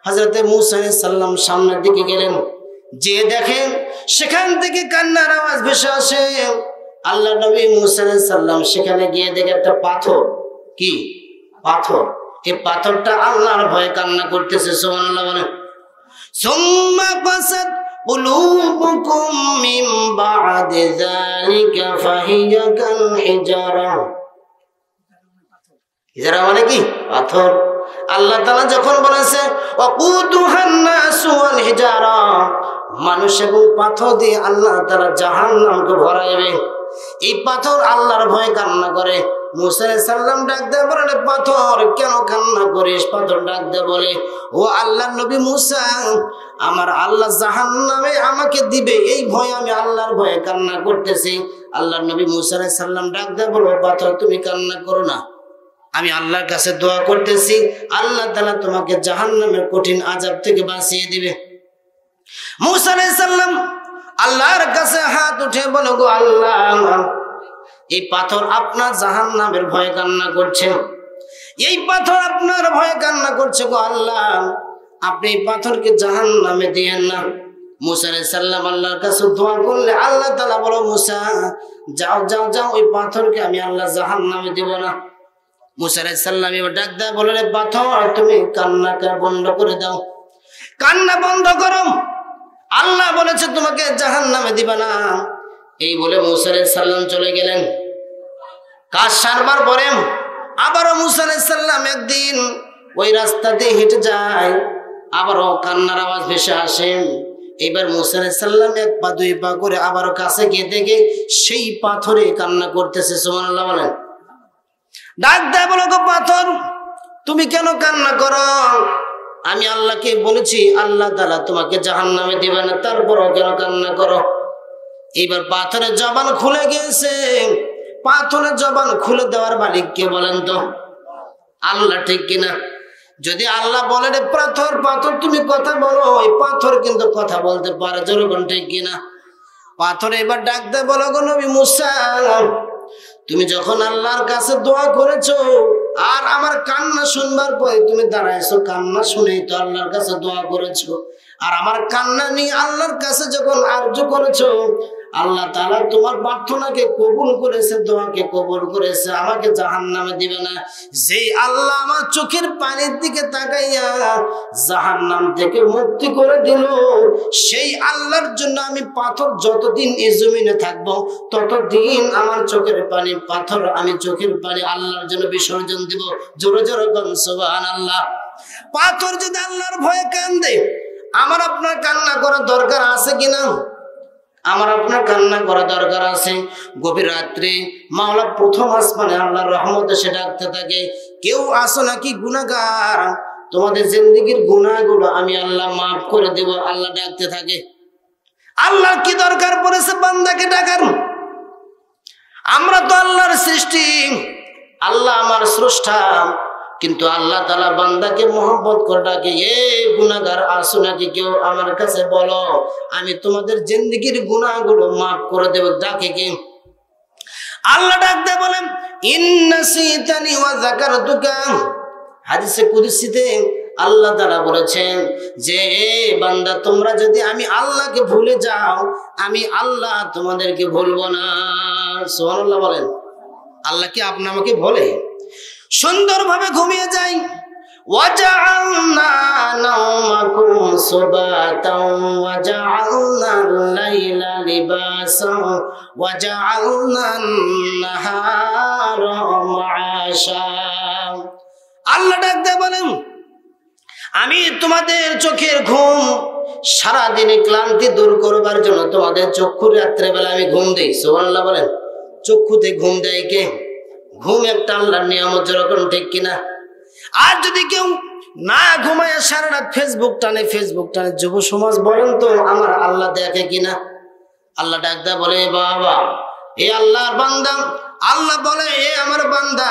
হযরত মূসা আলাইহিস সালাম সামনের দিকে গেলেন, যে দেখেন সেখান থেকে কান্নার আওয়াজ ভেসে আসে। আল্লাহ নবী মুসা আলাইহিস সালাম সেখানে গিয়ে দেখে একটা পাথর। কি পাথর? এই পাথরটা আল্লাহর ভয়ে কান্না করতেছে। সুবহানাল্লাহ বলেন। সুম্মা ফাসাদ কুলুবুকুম মিন বা'দি যালিকা ফাহিয়া কাল হিজারা। হিজারা মানে কি? পাথর। আল্লাহ তাআলা যখন বলেছে ওয়াকুদুহান নাসু ওয়াল হিজারা, মানুষ এবং পাথর দিয়ে আল্লাহ তাআলা জাহান্নামকে ভরাইবে, এই পাথর আল্লাহর ভয়ে কান্না করে। মুসা আলাইহিস সালাম ডাক দিয়ে বলে, পাথর কেন কান্না করিস? পাথর ডাক দিয়ে বলে, ও আল্লাহর নবী মুসা, আমার আল্লাহ জাহান্নামে আমাকে দিবে, এই ভয়ে আমি আল্লাহর ভয়ে কান্না করতেছি। আল্লাহর নবী মুসা আলাইহিস সালাম ডাক দিয়ে বলে, পাথর তুমি কান্না করো না, আমি আল্লাহর কাছে দোয়া করতেছি, আল্লাহ তাআলা তোমাকে জাহান্নামের কঠিন আযাব থেকে বাঁচিয়ে দিবে। মুসা আলাইহিস সালাম আল্লাহর কাছে হাত উঠে বলে, গো আল্লাহ, এই পাথর আপনার জাহান্নামের ভয়ে কান্না করছে, এই পাথর আপনার ভয়ে কান্না করছে, গো আল্লাহ, আপনি এই পাথরকে জাহান্নামে দিয়েন না। মুসা আলাইহিস সালাম আল্লাহর কাছে দোয়া করলে আল্লাহ তাআলা বলে, মুসা যাও যাও যাও, ওই পাথরকে আমি আল্লাহ জাহান্নামে দেব না। মুসা আলাইহিস সালাম এবার ডাক দেয়, বলে, পাথর তুমি কান্নাটা বন্ধ করে দাও, কান্না বন্ধ করো, আল্লাহ বলেছে তোমাকে জাহান্নামে দিবা না। এই বলে মুসা আলাইহিস সালাম চলে গেলেন। কাজ সারবার পরে আবারও মুসা আলাইহিস সালাম একদিন ওই রাস্তা দিয়ে হেঁটে যায়, আবারও কান্নার আওয়াজ ভেসে আসে। এবার মুসা আলাইহিস সালাম এক পা দুই পা করে আবারও কাছে গিয়ে দেখে সেই পাথরে কান্না করতেছে। সুবহানাল্লাহ বলেন। ডাক দেয়, বলো, গো পাথর তুমি কেন কান্না করো? আমি আল্লাহকে বলেছি আল্লাহ তাআলা তোমাকে জাহান্নামে দিবে না, তারপরও কেন কান্না করো? এইবার পাথরের জবান খুলে গেছে। পাথরের জবান খুলে দেওয়ার মালিক কে বলেন তো? আল্লাহ, ঠিক কিনা? যদি আল্লাহ বলে, রে পাথর পাথর তুমি কথা বলো, ওই পাথর কিন্তু কথা বলতে পারে, জনগণ, ঠিক কিনা? পাথর এবার ডাক দেয়, বলো, গো নবী মুসা, তুমি যখন আল্লাহর কাছে দোয়া করেছো আর আমার কান্না শুনবার পরে তুমি দাঁড়াইছো, কান্না শুনেই তো আল্লাহর কাছে দোয়া করেছো, আর আমার কান্না নিয়ে আল্লাহর কাছে যখন আরজ করেছো, আল্লাহ তাআলা তোমার প্রার্থনাকে কবুল করেছে, দোয়াকে কবুল করেছে, আমাকে জাহান্নামে দিবে না। যেই আল্লাহ আমার চোখের পানির দিকে তাকাইয়া জাহান্নাম থেকে মুক্তি করে দিল, সেই আল্লাহর জন্য আমি পাথর যতদিন এই জমিনে থাকবো ততদিন আমার চোখের পানি পাথর, আমি চোখের পানি আল্লাহর জন্য বিসর্জন দিব। জোরে জোরে বলুন সুবহানাল্লাহ। পাথর যদি আল্লাহর ভয়ে কান্দে, আমার আপনার কান্না করার দরকার আছে কিনা? আমার আপনার কান্না করা দরকার আছে। গভীর রাত্রে মাওলা প্রথম আসমানে আল্লাহর রহমতে সে ডাকতে থাকে, কেউ আসো নাকি গুনাহগার, তোমাদের জিন্দেগির গুনাহগুলো আমি আল্লাহ মাফ করে দেব। আল্লাহ ডাকতে থাকে। আল্লাহর কি দরকার পড়েছে বান্দাকে ডাকার? আমরা তো আল্লাহর সৃষ্টি, আল্লাহ আমার স্রষ্টা, কিন্তু আল্লাহ তাআলা বান্দাকে মোহাম্মত করে ডাকে, এ গুনাহগার আসো নাকি কেউ আমার কাছে বলো, আমি তোমাদের জিন্দেগির গুনাহগুলো মাফ করে দেব। ডাকে কে? আল্লাহ ডাক দেয়, বলেন, ইন্নাসিতানি ওয়া যাকারতুকা। হাদিসে কুদসিতে আল্লাহ তাআলা বলেছেন যে, এ বান্দা, তোমরা যদি আমি আল্লাহকে ভুলে যাও, আমি আল্লাহ তোমাদেরকে ভুলবো না। সুবহানাল্লাহ বলেন। আল্লাহ কি আপনি আমাকে বলে? সুন্দরভাবে ঘুমিয়ে যাই। ওয়াজআলনা নাওমাকুম সুবাতাও ওয়াজআলনা আল-লাইলা লিবাসাও ওয়াজআলনা আন-নাহারা মাআশা। আল্লাহ ডাক দিয়ে বলেন, আমি তোমাদের চোখের ঘুম, সারাদিনে ক্লান্তি দূর করবার জন্য তোমাদের চক্ষু রাত্রেবেলা আমি ঘুম দেই। সুবহানাল্লাহ বলেন। চক্ষুতে ঘুম দেয় কে? ঘুম একটা আল্লাহর নিয়ামত, যেরকম, ঠিক কিনা? আর যদি কেউ না ঘুমায় সারা রাত ফেসবুক টানে, যুব সমাজ বলেন তো আমার আল্লাহ দেখে কিনা? আল্লাহ ডাক দেয়, বলে, বাবা, এ আল্লাহর বান্দা, আল্লাহ বলে, এ আমার বান্দা,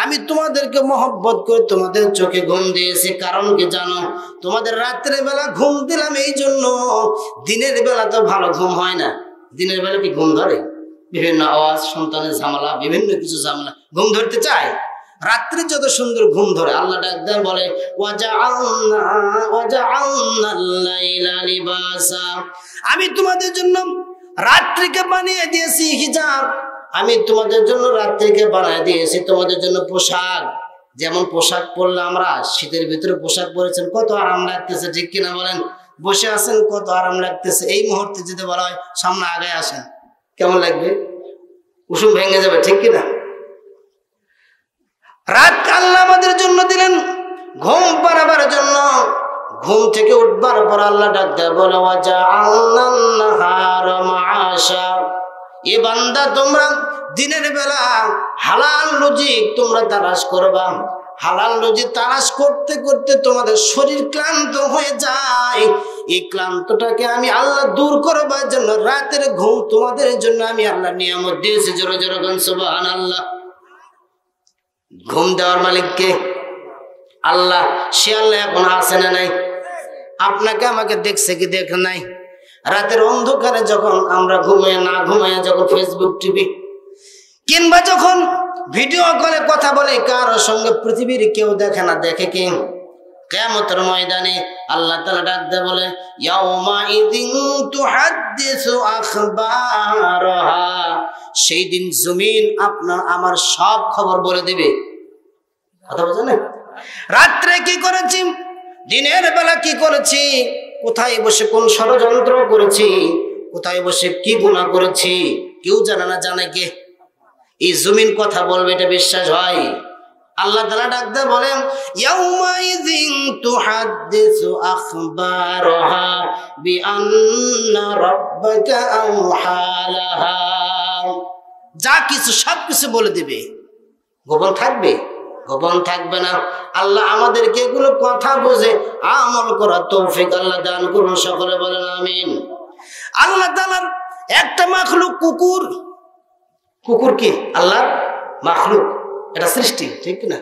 আমি তোমাদেরকে মহব্বত করে তোমাদের চোখে ঘুম দিয়েছি। কারণ কি জানো? তোমাদের রাত্রের বেলা ঘুম দিলাম এই জন্য। দিনের বেলা তো ভালো ঘুম হয় না। দিনের বেলা কি ঘুম ধরে? বিভিন্ন আওয়াজ, সন্তানের ঝামেলা, বিভিন্ন কিছু ঝামেলা, ঘুম ধরতে চায়। রাত্রে যত সুন্দর ঘুম ধরে। আল্লাহ ডাক দেয়, বলে, ওয়াজআলনা আল-লাইলা লিবাসা। আমি তোমাদের জন্য রাত্রিকে বানিয়ে দিয়েছি হিজাব, আমি তোমাদের জন্য রাত থেকে বানায় দিয়েছি তোমাদের জন্য পোশাক। যেমন পোশাক পরলে আমরা শীতের ভিতরে পোশাক পরেছেন, কত আরাম লাগতেছে, ঠিক কিনা বলেন? বসে আছেন, কত আরাম লাগতেছে। এই মুহূর্তে যদি বলা হয় সামনে আগে আসেন, কেমন লাগবে? কুসুম ভেঙে যাবে, ঠিক কিনা? রাত আল্লাহ আমাদের জন্য দিলেন ঘুম পাড়াবার জন্য। ঘুম থেকে উঠবার পর আল্লাহ ডাক দেয়, বলে এ বান্দা, তোমরা দিনের বেলা হালাল রুজি তোমরা তালাশ করবা। হালাল রুজি তালাশ করতে করতে তোমাদের শরীর ক্লান্ত হয়ে যায়। এই ক্লান্তটাকে আমি আল্লাহ দূর করবার জন্য রাতের ঘুম তোমাদের জন্য আমি আল্লাহ নিয়ামত দিয়েছি। জোরে জোরে বলেন সুবহানাল্লাহ। ঘুম দেওয়ার মালিক কে? আল্লাহ। সে আল্লাহ এখন আছে না নাই? আপনাকে আমাকে দেখছে কি দেখে নাই? রাতের অন্ধকারে যখন আমরা ঘুমাইয়া যখন ফেসবুক টিভি কিংবা যখন ভিডিও কলে কথা বলে কারোর সঙ্গে, পৃথিবীর কেউ দেখে না, দেখে কি? কিয়ামতের ময়দানে আল্লাহ তাআলা ডাক দেয়, বলে ইয়াউমা ইযিন তুহাদ্দিসু আখবারাহা। সেই দিন জমিন আপনার আমার সব খবর বলে দিবে। কথা বোঝেন না? রাত্রে কি করেছি, দিনের বেলা কি করেছি, কোথায় বসে কোন ষড়যন্ত্র করেছি, কোথায় বসে কি গুনাহ করেছি, কেউ জানে না। জানে কে? এই জমিন কথা বলবে, এটা বিশ্বাস হয়? আল্লাহ তাআলা ডাক দেয়, বলেন ইয়াউমা ইযিন তুহাদ্দিসু আখবারাহা বিআন্না রাব্বাকা আওহালাহা। যা কিছু সব কিছু বলে দিবে। গোপন থাকবে? গোপন থাকবে না। আল্লাহ আমাদেরকে এগুলো কথা বুঝে আমল করার তৌফিক আল্লাহ দান করুন। সকলে বলেন আমিন। আল্লাহ তাআলার একটা মাখলুক কুকুর। কুকুর কি? আল্লাহর মাখলুক, এটা সৃষ্টি, ঠিক না?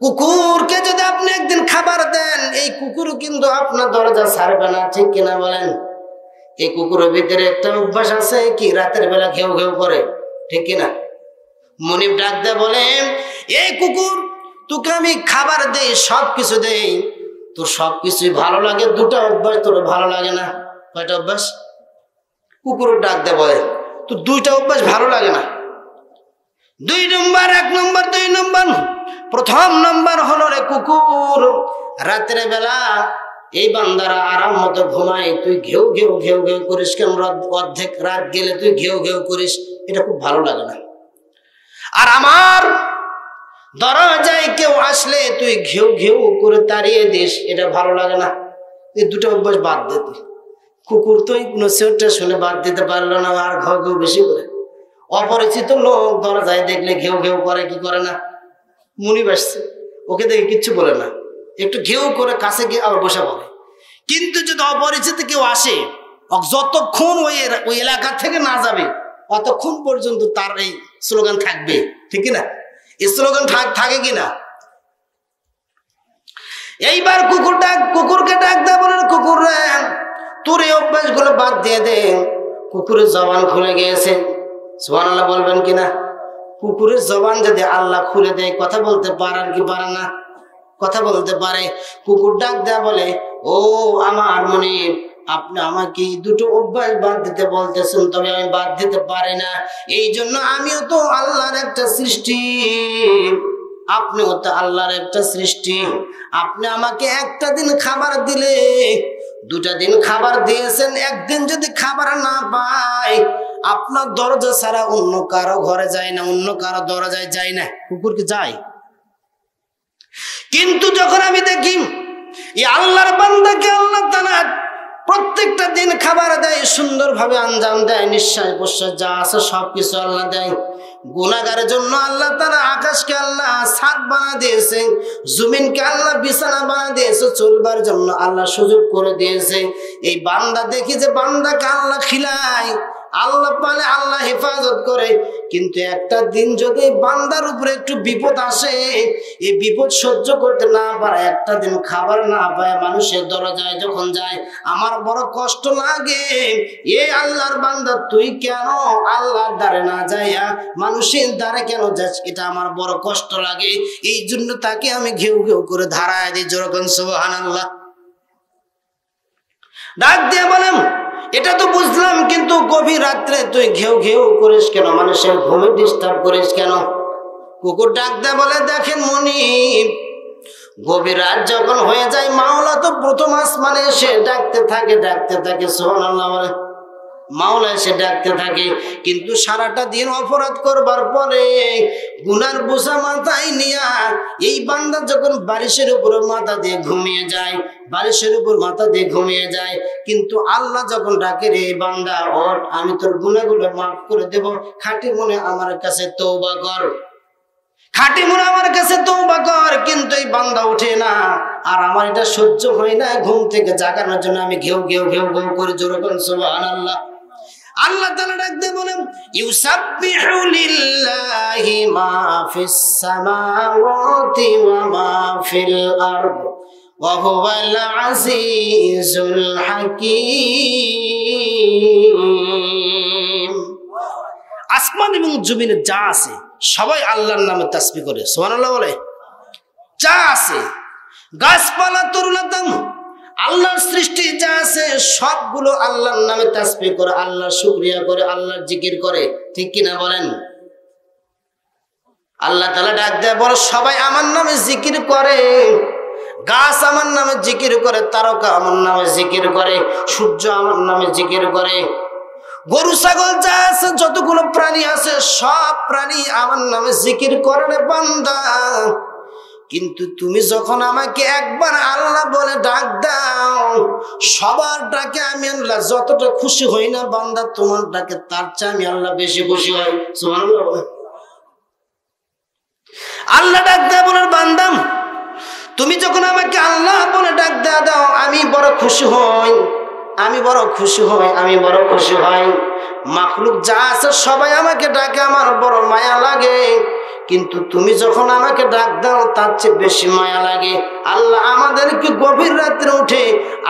কুকুরকে যদি আপনি একদিন খাবার দেন, এই কুকুর কিন্তু আপনার দরজা ছাড়বে না, ঠিক কিনা বলেন? এই কুকুরের ভিতরে একটা অভ্যাস আছে কি, রাতের বেলা ঘেউ ঘেউ করে, ঠিক কিনা? মনিব ডাক দেয়, বলে এই কুকুর, তোকে আমি খাবার দেই, সব কিছু দেই, তোর সব কিছুই ভালো লাগে, দুটা অভ্যাস তোর ভালো লাগে না। কয়টা অভ্যাস? কুকুর ডাক দেয়, বলে তোর দুইটা অভ্যাস ভালো লাগে না। 2 নম্বর, 1 নম্বর, 2 নম্বর। প্রথম নম্বর হলো, রে কুকুর, রাতের বেলা এই বান্দারা আরাম মতো ঘুমায়, তুই ঘেউ ঘেউ ঘেউ ঘেউ করিস কেন? অর্ধেক রাত গেলে তুই ঘেউ ঘেউ করিস, এটা খুব ভালো লাগে না। আর আমার দরজায় কেউ আসলে তুই ঘেউ ঘেউ করে তাড়িয়ে দিস, এটা ভালো লাগে না। এই দুটো অভ্যাস বাদ দে তুই। কুকুর তো এই নসিহতটা শুনে বাদ দিতে পারলো না, আর ঘেউ ঘেউ বেশি করে। অপরিচিত লোক দরজায় দেখলে ঘেউ ঘেউ করে, কি করে না? মুনিব আসছে, ওকে দেখে কিচ্ছু বলে না, একটু ঘেউ করে কাছে গিয়ে আবার বসে পড়ে। কিন্তু যদি অপরিচিত কেউ আসে, যতক্ষণ ওই এলাকা থেকে না যাবে অতক্ষণ পর্যন্ত তার এই স্লোগান থাকবে, ঠিক না? এই স্লোগান থাকে কিনা? এইবার কুকুরকে ডাক দেয়, বলে কুকুর রে, তোর এই অভ্যাস গুলো বাদ দিয়ে দে। কুকুরের জবান খুলে গিয়েছে, সুবহানাল্লাহ বলবেন কিনা? কুকুরের জবান যদি আল্লাহ খুলে দেয়, কথা বলতে পারে আর কি পারে না? কথা বলতে পারে। কুকুর ডাক দেয়া, বলে ও আমার মনিব, আপনি আমাকে দুটো অভ্যাস বাদ দিতে বলতেছেন, তবে আমি বাদ দিতে পারি না। এই জন্য আমিও তো আল্লাহর একটা সৃষ্টি, আপনিও তো আল্লাহর একটা সৃষ্টি। আপনি আমাকে একটা দিন খাবার দিলে, 2টা দিন খাবার দিয়েছেন, একদিন যদি খাবার না পাই, আপনার দরজা ছাড়া অন্য কারো ঘরে যায় না, অন্য কারো দরজায় যায় না। কুকুর কি যায়? কিন্তু যখন আমি দেখি এই আল্লাহর বান্দাকে আল্লাহ তাআলা প্রত্যেকটা দিন খাবার দেয়, সুন্দরভাবে আঞ্জাম দেয়, নিঃশ্বাস প্রশ্বাস যা আছে সবকিছু আল্লাহ দেয়। গুনাহগারের জন্য আল্লাহ তাআলা আকাশকে আল্লাহ ছাদ বানা দিয়েছে, জমিনকে আল্লাহ বিছানা বানা দিয়েছে, চলবার জন্য আল্লাহ সুযোগ করে দিয়েছে। এই বান্দা দেখি যে বান্দাকে আল্লাহ খিলায়, আল্লাহ পালে, আল্লাহ হেফাজত করে। কিন্তু একটা দিন যদি বান্দার উপরে একটু বিপদ আসে, এই বিপদ সহ্য করতে না পারে, একটা দিন খাবার না পায়, মানুষের দরজায় যখন যায়, আমার বড় কষ্ট লাগে। এ আল্লাহর বান্দা, তুই কেন আল্লাহর দ্বারে না যাইয়া মানুষের দ্বারে কেন যাস? এটা আমার বড় কষ্ট লাগে। এই জন্য তাকে আমি ঘেউ ঘেউ করে ধারায় দিই। যেরকম সুবহানাল্লাহ। ডাক দিয়ে বলেন, এটা তো বুঝলাম, কিন্তু গভীর রাত্রে তুই ঘেউ ঘেউ করিস কেন? মানুষের ঘুমে ডিস্টার্ব করিস কেন? কুকুর ডাক দেয়, বলে দেখেন মনিব, গভীর রাত যখন হয়ে যায় মাওলা তো প্রথম আসমানে এসে ডাকতে থাকে সুবহানাল্লাহ বলে, মাওলা এসে ডাকতে থাকে। কিন্তু সারাটা দিন অপরাধ করবার পরে গুনার বোঝা মাথায় নিয়া এই বান্দা যখন বারিশের উপর মাথা দিয়ে ঘুমিয়ে যায়, কিন্তু আল্লাহ যখন ডাকে, রে বান্দা ওঠ, আমি তোর গুনাহগুলো মাফ করে দেব, খাঁটি মনে আমার কাছে তওবা কর, কিন্তু এই বান্দা ওঠে না। আর আমার এটা সহ্য হয় না, ঘুম থেকে জাগানোর জন্য আমি ঘেউ ঘেউ করে জোরে বলেন সুবহানাল্লাহ। আল্লাহ তাআলা ডাক দিয়ে বলেন, ইউসাব্বিহু লিল্লাহি মা ফিস সামাওয়াতি ওয়া মা ফিল আরদ ওয়া হুয়াল আজিজুল হাকীম। আসমান এবং জমিনে যা আছে সবাই আল্লাহর নামে তাসবিহ করে, সুবহানাল্লাহ বলে। যা আছে গাছপালা তরুলতা আল্লাহর সৃষ্টি যা আছে সবগুলো আল্লাহর নামে তাসবিহ করে, আল্লাহর শুকরিয়া করে, আল্লাহর জিকির করে, ঠিক কিনা বলেন? আল্লাহ তাআলা ডাক দেয়, বলে সবাই আমার নামে জিকির করে, গাছ আমার নামে জিকির করে, তারকা আমার নামে জিকির করে, সূর্য আমার নামে জিকির করে, গরু ছাগল যা আছে যতগুলো প্রাণী আছে সব প্রাণী আমার নামে জিকির করে রে বান্দা। কিন্তু তুমি যখন আমাকে একবার আল্লাহ বলে ডাক দাও, সবার ডাকে আমি আল্লাহ যতটা খুশি হই না বান্দা, তোমার ডাকে তার চেয়ে আমি আল্লাহ বেশি খুশি হই, সুবহানাল্লাহ। আল্লাহ ডাক দেয়, বলে বান্দা তুমি যখন আমাকে আল্লাহ বলে ডাক দাও আমি বড় খুশি হই, মাখলুক যা আছে সবাই আমাকে ডাকে, আমার বড় মায়া লাগে, কিন্তু তুমি যখন আমাকে ডাক দাও তার চেয়ে বেশি মায়া লাগে। আল্লাহ আমাদেরকে গভীর রাত্রে উঠে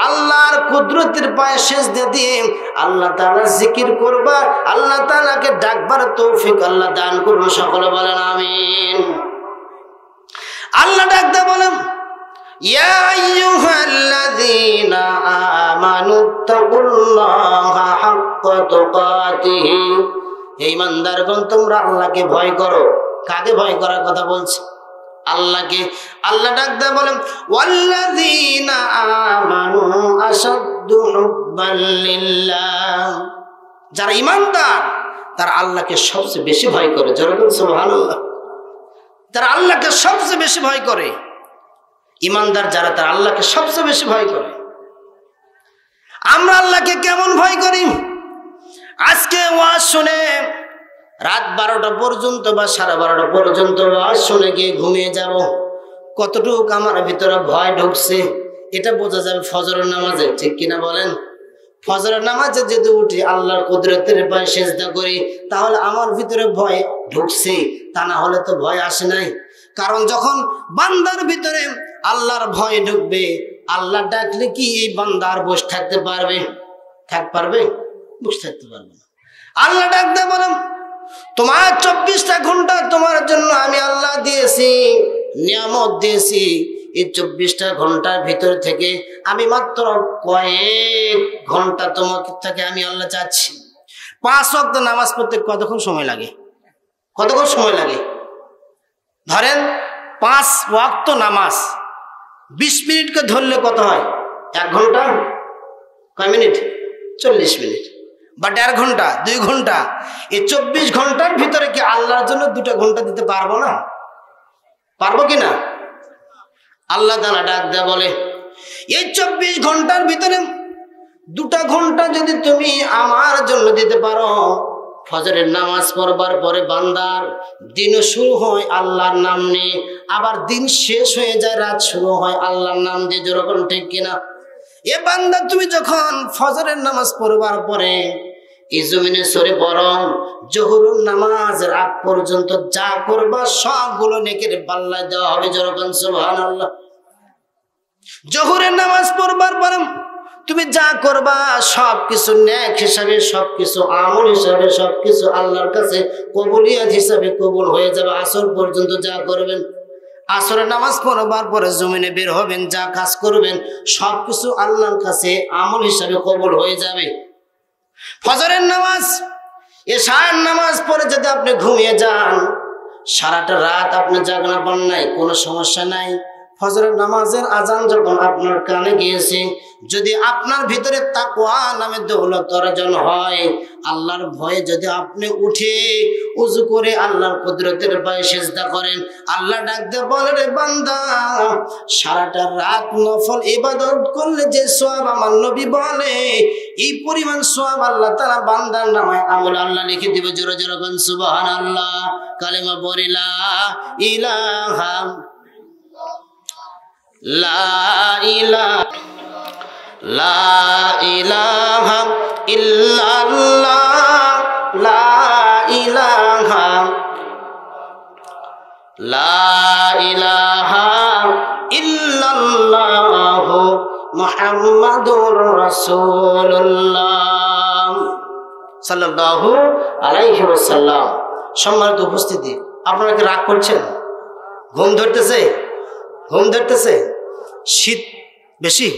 আল্লাহর কুদরতের পায়ে সিজদা দিয়ে আল্লাহ তাআলা জিকির করবা, আল্লাহ তাআলাকে ডাকবার তৌফিক আল্লাহ দান করুন, সকলে বলেন আমিন। আল্লাহ ডাক দেয়, বলেন ইয়া আইয়ুহাল্লাযীনা আমানুত্তাকুল্লাহা হাক্কা তুকাতিহি, হে ঈমানদারগণ তোমরা আল্লাহকে ভয় করো। কাকে ভয় করার কথা বলছে? আল্লাহকে। আল্লাহ ডাক দেয়, বলেন ওয়াল্লাযীনা আমানু আশাদ্দু হুব্বান লিল্লাহ, যারা ঈমানদার তারা আল্লাহকে সবচেয়ে বেশি ভয় করে, যেরকম সুবহানাল্লাহ, তারা আল্লাহকে সবচেয়ে বেশি ভয় করে। ঈমানদার যারা তারা আল্লাহকে সবচেয়ে বেশি ভয় করে। আমরা আল্লাহকে কেমন ভয় করি? আজকে ওয়াজ শুনে রাত 12টা পর্যন্ত বা 12:30 পর্যন্ত ওয়াজ শুনে গিয়ে ঘুমিয়ে যাব, কতটুকু আমার ভিতরে ভয় ঢুকছে এটা বোঝা যাবে ফজরের নামাজে, ঠিক কিনা বলেন? ফজরের নামাজে যদি উঠি আল্লাহর কুদরতের পায়ে সিজদা করি তাহলে আমার ভিতরে ভয় ঢুকছে, তা না হলে তো ভয় আসে নাই। কারণ যখন বান্দার ভিতরে আল্লাহর ভয় ঢুকবে, আল্লাহ ডাকলে কি এই বান্দার বসে থাকতে পারবে? বসে থাকতে পারবে না। আল্লাহ ডাকতে বলেন তোমার 24টা ঘন্টা তোমার জন্য আমি আল্লাহ দিয়েছি, নিয়ামত দিয়েছি, এই 24টা ঘন্টার ভিতর থেকে আমি মাত্র কয়েক ঘন্টা তোমাকে থেকে আমি আল্লাহ চাচ্ছি। 5 ওয়াক্ত নামাজ পড়তে কতক্ষণ সময় লাগে? ধরেন 5 ওয়াক্ত নামাজ 20 মিনিটকে ধরলে কত হয়? 1 ঘন্টা। কয় মিনিট? 40 মিনিট বা 1.5 ঘন্টা, 2 ঘন্টা। এই 24 ঘন্টার ভিতরে কি আল্লাহর জন্য 2টা ঘন্টা দিতে পারবো না? পারবো কিনা? আল্লাহ তাআলা ডাক দেয়া বলে এই 24 ঘন্টার ভিতরে 2টা ঘন্টা যদি তুমি আমার জন্য দিতে পারো, ফজরের নামাজ পড়বার পরে বান্দার দিন শুরু হয় আল্লাহর নাম নিয়ে, আবার দিন শেষ হয়ে যায়, রাত শুরু হয় আল্লাহর নাম দিয়ে, যেরকম ঠিক কিনা? এ বান্দা তুমি যখন ফজরের নামাজ পড়বার পরে এই জমিনে সরে পড়ো, জোহরের নামাজের আগ পর্যন্ত যা করবা সবগুলো নেকির পাল্লায় দেওয়া হবে, যেরকম সুবহানাল্লাহ। জোহরের নামাজ পড়বার পরে তুমি যা করবা সবকিছু নেক হিসাবে, সবকিছু আমল হিসাবে, সবকিছু আল্লাহর কাছে কবুলিয়াত হিসাবে কবুল হয়ে যাবে। আসর পর্যন্ত যা করবেন, আসরের নামাজ পড়বার পরে জমিনে বের হবেন, যা কাজ করবেন সবকিছু আল্লাহর কাছে আমল হিসাবে কবুল হয়ে যাবে। ফজরের নামাজ, এশার নামাজ পড়ে যদি আপনি ঘুমিয়ে যান, সারাটা রাত আপনি জাগনা পান নাই, কোনো সমস্যা নাই। ফজরের নামাজের আজান যখন আপনার কানে গিয়েছে, যদি আপনার ভিতরে তাকওয়া নামে দৌলত অর্জন হয়, আল্লাহর ভয়ে যদি আপনি উঠে উযু করে আল্লাহর কুদরতের পায়ে সিজদা করেন, আল্লাহ ডাক দিয়ে বলে, রে বান্দা, সারাটা রাত নফল ইবাদত করলে যে সওয়াব আমার নবী বলে, এই পরিমাণ সওয়াব আল্লাহ তাআলা বান্দার নামায় আমল আল্লাহ লিখে দিবে। জোরে জোরে বলেন সুবহানাল্লাহ। কালেমা পড়ি লা ইলাহা ইল্লাল্লাহ, লা ইলাহা ইল্লাল্লাহ মুহাম্মাদুর রাসূলুল্লাহ সাল্লাল্লাহু আলাইহি ওয়াসাল্লাম। সম্মানিত উপস্থিতি, আপনারা কি রাগ করছেন? ঘুম ধরতেছে? ঘুম ধরতেছে? শীত বেশি?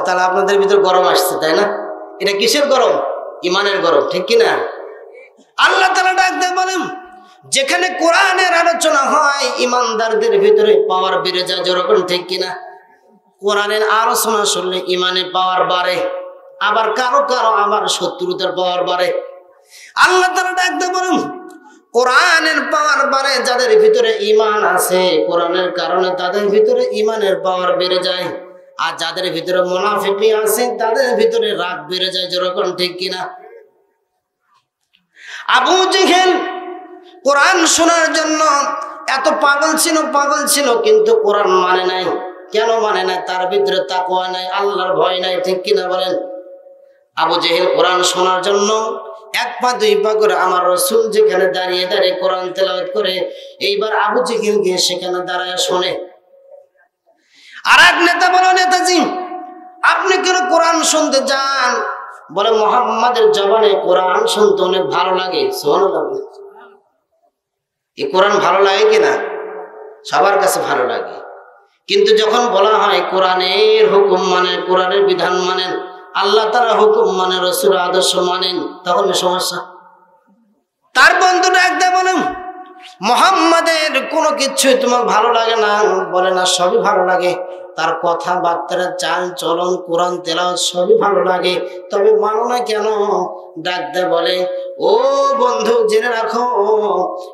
তাহলে আপনাদের ভিতর গরম আসছে, তাই না? এটা কিসের গরম? ইমানের গরম, ঠিক কিনা? আল্লাহ তাআলা ডাক দিয়ে বলেন, যেখানে কোরআনের আলোচনা হয় ইমানদারদের ভিতরে পাওয়ার বেড়ে যায়। যেরকম, ঠিক কিনা? কোরআনের আলোচনা শুনলে ইমানে পাওয়ার বাড়ে, আবার কারো কারো আবার শত্রুতার পাওয়ার বাড়ে। আল্লাহ তাআলা ডাক দিয়ে বলেন, কোরআনের পাওয়ার বাড়ে যাদের ভিতরে ঈমান আছে, কোরআনের কারণে তাদের ভিতরে ঈমানের পাওয়ার বেড়ে যায়। আর যাদের ভিতরে মুনাফিকি আছে তাদের ভিতরে রাগ বেড়ে যায়। যেরকম, ঠিক কিনা? আবু জেহেল কোরআন শোনার জন্য এত পাগল ছিল, কিন্তু কোরআন মানে নাই। কেন মানে নাই? তার ভিতরে তাকওয়া নাই, আল্লাহর ভয় নাই, ঠিক কিনা বলেন? আবু জেহেল কোরআন শোনার জন্য এক পা দুই পা করে আমার রাসূল যেখানে দাঁড়িয়ে দাঁড়িয়ে কোরআন তেলাওয়াত করে, এইবার আবু জেহেল গিয়ে সেখানে দাঁড়ায় শোনে। আর এক নেতা বলো, নেতাজি আপনি কেন কোরআন শুনতে যান? বলে, মুহাম্মাদের জবানে কোরআন শুনতে অনেক ভালো লাগে। সুবহানাল্লাহ। এই কোরআন ভালো লাগে কিনা? সবার কাছে ভালো লাগে, কিন্তু যখন বলা হয় কোরআনের হুকুম মানেন, কোরআনের বিধান মানেন, আল্লাহ তাআলার হুকুম মানে, রাসূলের আদর্শ মানেন, তখন সমস্যা। তার বন্ধুরা একদম বলেন, মুহাম্মাদের কোনো কিছুই তোমার ভালো লাগে না? বলে, না, সবই ভালো লাগে। তার কথাবার্তা, চাল চলন, কোরআন তেলাওয়াত সবই ভালো লাগে, তবে মানো না কেন? ডাক দেয় বলে, ও বন্ধু, জেনে রাখো,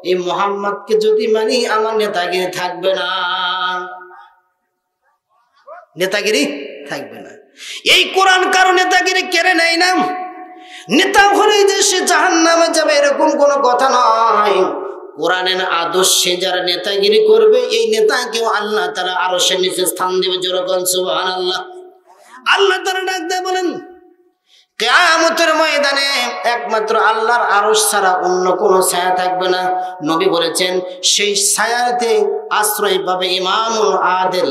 এই মুহাম্মাদকে যদি মানি আমার নেতাগিরি থাকবে না, নেতাগিরি থাকবে না। এই কোরআন কারো নেতাগিরি কেড়ে নেয় না। নেতা হলে যে সে জাহান্নামে যাবে এরকম কোনো কথা নয়। কোরআনের আদর্শে যারা নেতাগিরি করবে, এই নেতাকেও আল্লাহ তাআলা আরশের নিচে স্থান দেবে। যেরকম, সুবহানাল্লাহ। আল্লাহ তাআলা ডাক দিয়ে বলেন, কিয়ামতের ময়দানে একমাত্র আল্লাহর আরশ ছাড়া অন্য কোনো ছায়া থাকবে না। নবী বলেছেন, সেই ছায়াতে আশ্রয় পাবে ইমামুল আদিল,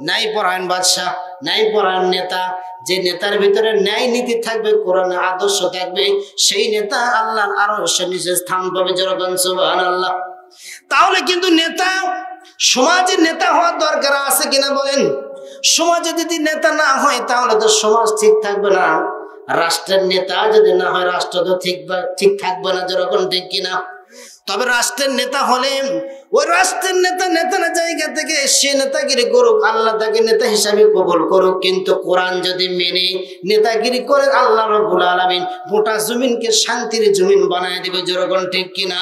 ন্যায় পরায়ণ বাদশাহ, ন্যায় পরায়ণ নেতা। যে নেতার ভিতরে ন্যায় নীতি থাকবে, কোরআনের আদর্শ থাকবে, সেই নেতা আল্লাহর আরশের নিচে স্থান পাবে। যেরকম, সুবহানাল্লাহ। তাহলে কিন্তু নেতা, সমাজের নেতা হওয়ার দরকার আছে কিনা বলেন? সমাজে যদি নেতা না হয় তাহলে তো সমাজ ঠিক থাকবে না। রাষ্ট্রের নেতা যদি না হয় রাষ্ট্র তো ঠিক থাকবে না। যেরকম, ঠিক কিনা? তবে রাষ্ট্রের নেতা হলে ওই রাষ্ট্রের নেতার জায়গা থেকে সে নেতাগিরি করুক, আল্লাহ তাকে নেতা হিসাবে কবুল করুক, কিন্তু কোরআন যদি মেনে নেতাগিরি করে, আল্লাহ রাব্বুল আলামিন গোটা জমিনকে শান্তির জমিন বানায় দিবে। যেরকম, ঠিক কিনা?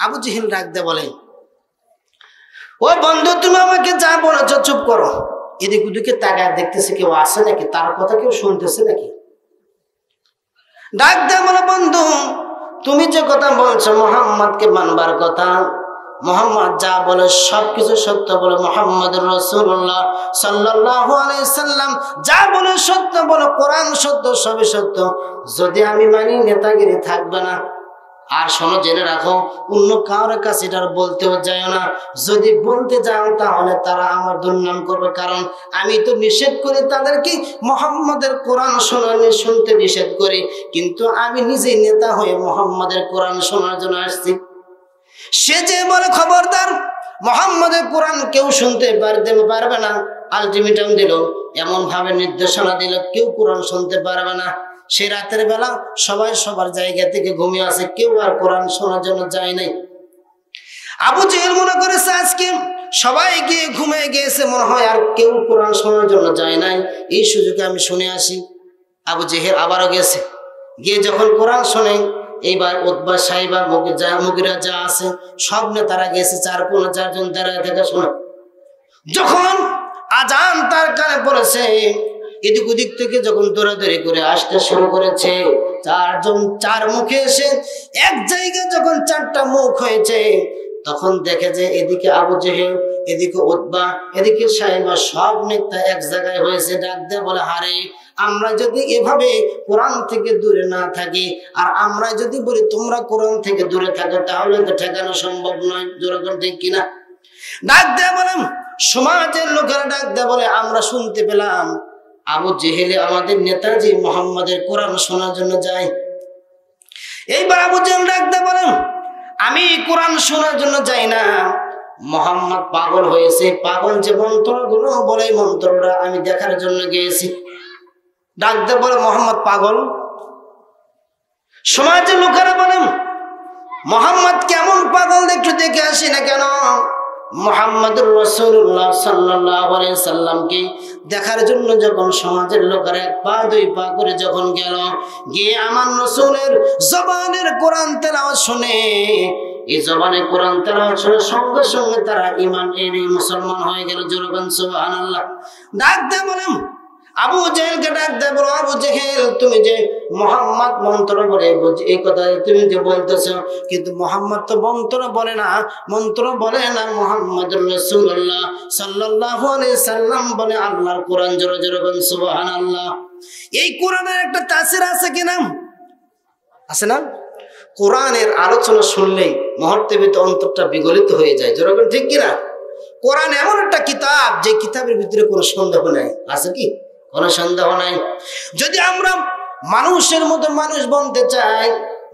আবু জেহেল ডাক দিয়ে বলে, ও বন্ধু, তুমি আমাকে যা বলেছো চুপ করো। এদিক ওদিকে তাকায় দেখতেছে কেউ আসে নাকি, তার কথা কেউ শুনতেছে নাকি। ডাক দিয়ে বলে, বন্ধু, তুমি যে কথা বলছো মুহাম্মাদকে মানবার কথা, মুহাম্মদ যা বলে সবকিছু সত্য বলে। মুহাম্মাদুর রাসূলুল্লাহ সাল্লাল্লাহু আলাইহি সাল্লাম যা বলে সত্য বলে, কোরআন সত্য, সবই সত্য। যদি আমি মানি নেতাগিরি থাকবে না। আর শোনো, জেনে রাখো, অন্য কারোর কাছে এটা বলতেও যায় না। যদি বলতে যাও তাহলে তারা আমার দুর্নাম করবে, কারণ আমি তো নিষেধ করি তাদেরকে মুহাম্মাদের কোরআন শুনতে নিষেধ করি, কিন্তু আমি নিজেই নেতা হয়ে মুহাম্মাদের কোরআন শোনার জন্য আসছি। সে যে বলে, খবরদার, মুহাম্মাদের কোরআন কেউ শুনতে পারবে না। আলটিমেটাম দিল, এমন ভাবে নির্দেশনা দিল, কেউ কোরআন শুনতে পারবে না। সেই রাতের বেলা সবাই সবার জায়গা থেকে ঘুমিয়ে আছে, কেউ আর কোরআন শোনার জন্য যায় নাই। আবু জেহেল মনে করেছে আজকে সবাই গিয়ে ঘুমিয়ে গিয়েছে, মনে হয় আর কেউ কোরআন শোনার জন্য যায় নাই, এই সুযোগে আমি শুনে আসি। আবু জেহেল আবারও গেছে, গিয়ে যখন কোরআন শোনে, এইবার উতবা সাইবা মুগিরা যা আছে সব নেতারা গেছে, 4-5 দাঁড়ায় থেকে শোনে। যখন আজান তার কানে পড়েছে, এদিক ওদিক থেকে যখন দৌড়াদৌড়ি করে আসতে শুরু করেছে, 4 মুখে এসে এক জায়গায় যখন 4টা মুখ হয়েছে, তখন দেখে যে এদিকে আবু জেহেল, এদিকে উতবা, এদিকে সাইবা, সব নেতা এক জায়গায় হয়েছে। ডাক দিয়ে বলে, হারে, আমরা যদি এভাবে কোরআন থেকে দূরে না থাকি, আর আমরা যদি বলি তোমরা কোরআন থেকে দূরে থাকো, তাহলে তো ঠেকানো সম্ভব নয়। যেরকম ঠিক কিনা? ডাক দিয়ে বলেন, সমাজের লোকেরা ডাক দিয়ে বলে, আমরা শুনতে পেলাম আবু জেহেলে আমাদের নেতাজি মুহাম্মাদের কোরআন শোনার জন্য যায়। এইবার আবু জেহেল ডাক দিয়ে বলেন, আমি কোরআন শোনার জন্য যাই না, মুহাম্মদ পাগল হয়েছে, পাগল যে মন্ত্রগুলো বলে মন্ত্রটা আমি দেখার জন্য গিয়েছি। ডাক দিয়ে বলে, মুহাম্মদ পাগল? সমাজের লোকেরা বলেন, মুহাম্মদ কেমন পাগল একটু দেখে আসি না কেন? মুহাম্মদুর রাসূলুল্লাহ সাল্লাল্লাহু আলাইহি সাল্লামকে দেখার জন্য যখন সমাজের লোকেরা 1 পা 2 পা করে যখন গেল, গিয়ে আমার রাসূলের জবানের কোরআন তেলাওয়াত শুনে, এই জবানে কোরআন তেলাওয়াত শুনে সঙ্গে সঙ্গে তারা ঈমান এনে মুসলমান হয়ে গেল। জোরগান সুবহানাল্লাহ। ডাক দিয়ে বলেন, আবু জেহেলকে ডাক দেয়, বলো, আবু জেহেল, তুমি যে মুহাম্মদ মন্ত্র বলে এই কথা তুমি যে বলতেছো, কিন্তু মুহাম্মদ তো মন্ত্র বলে না, মুহাম্মদুর রাসূলুল্লাহ সাল্লাল্লাহু আলাইহি সাল্লাম বলে আল্লাহর কোরআন। জোরে জোরে বলেন সুবহানাল্লাহ। এই কোরআনের একটা তাসির আছে কিনা? আছে না? কোরআনের আলোচনা শুনলেই মুহূর্তের ভিতরে অন্তরটা বিগলিত হয়ে যায়। জোরে বলেন ঠিক কিনা? কোরআন এমন একটা কিতাব, যে কিতাবের ভিতরে কোনো সন্দেহ নাই। আছে কি? কোনো সন্দেহ নাই। যদি আমরা মানুষের মতো মানুষ বনতে চাই,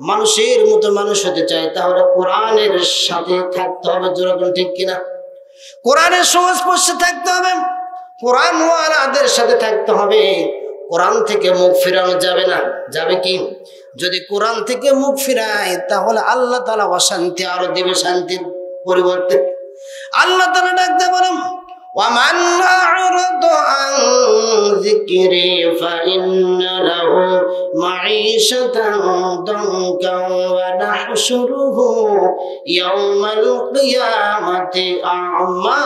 মানুষের মতো মানুষ হতে চাই, তাহলে কোরআনের সাথে থাকতে হবে। যেরকম ঠিক কিনা? কোরআনের সংস্পর্শে থাকতে হবে, কোরআন ওয়ালাদের সাথে থাকতে হবে। কোরআন থেকে মুখ ফিরানো যাবে না। যাবে কি? যদি কোরআন থেকে মুখ ফিরায়, তাহলে আল্লাহ তাআলা অশান্তি আরো দেবে, শান্তির পরিবর্তে। আল্লাহ তাআলা ডাকতে বলেন, وَمَنْ أَعْرَضَ عَنْ ذِكْرِي فَإِنَّ لَهُ مَعِيشَةً ضَنكًا وَنَحْشُرُهُ يَوْمَ الْقِيَامَةِ أَعْمَى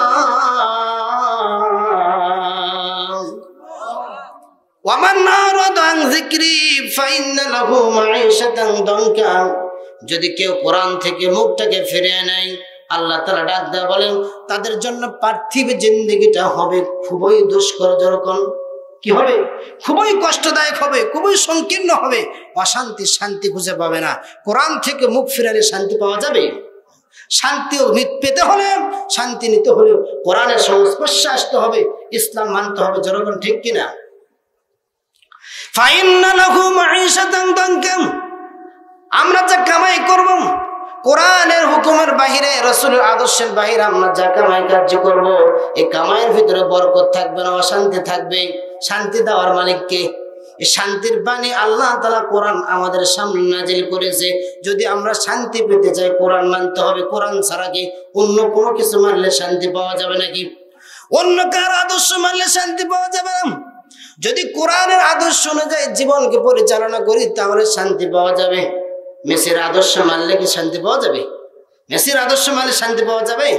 وَمَنْ أَعْرَضَ عَنْ ذِكْرِي فَإِنَّ لَهُ مَعِيشَةً ضَنكًا। যদি কেউ কোরআন থেকে মুখটাকে ফিরিয়ে নেয়, আল্লাহ তাআলা ডাক দেয়া বলেন, তাদের জন্য পার্থিব জিন্দেগিটা হবে খুবই দুষ্কর। যখন কি হবে? খুবই কষ্টদায়ক হবে, খুবই সংকীর্ণ হবে, অশান্তি, শান্তি খুঁজে পাবে না। কোরআন থেকে মুখ ফিরালে শান্তি পাওয়া যাবে? শান্তি পেতে হলে, শান্তি নিতে হলে কোরআনের সংস্পর্শে আসতে হবে, ইসলাম মানতে হবে। যখন ঠিক কিনা? ফাইন্না লাহু মাঈশাতান দানকা, আমরা যা কামাই করব, কোরআনের হুকুমের বাহিরে, রাসূলের আদর্শের বাহিরে আমরা যা কামাই কার্য করব, এই কামাইয়ের ভিতরে বরকত থাকবে না, অশান্তি থাকবে। শান্তি দেওয়ার মালিক কে? এই শান্তির বাণী আল্লাহ তাআলা কোরআন আমাদের সামনে নাজিল করেছে। যদি আমরা শান্তি পেতে চাই, কোরআন মানতে হবে। কোরআন ছাড়া কি অন্য কোনো কিছু মানলে শান্তি পাওয়া যাবে নাকি? অন্য কার আদর্শ মানলে শান্তি পাওয়া যাবে না? যদি কোরআনের আদর্শ অনুযায়ী জীবনকে পরিচালনা করি, তাহলে শান্তি পাওয়া যাবে। মেসির আদর্শ মানলে কি শান্তি পাওয়া যাবে? মেসির আদর্শ মানলে শান্তি পাওয়া যাবে?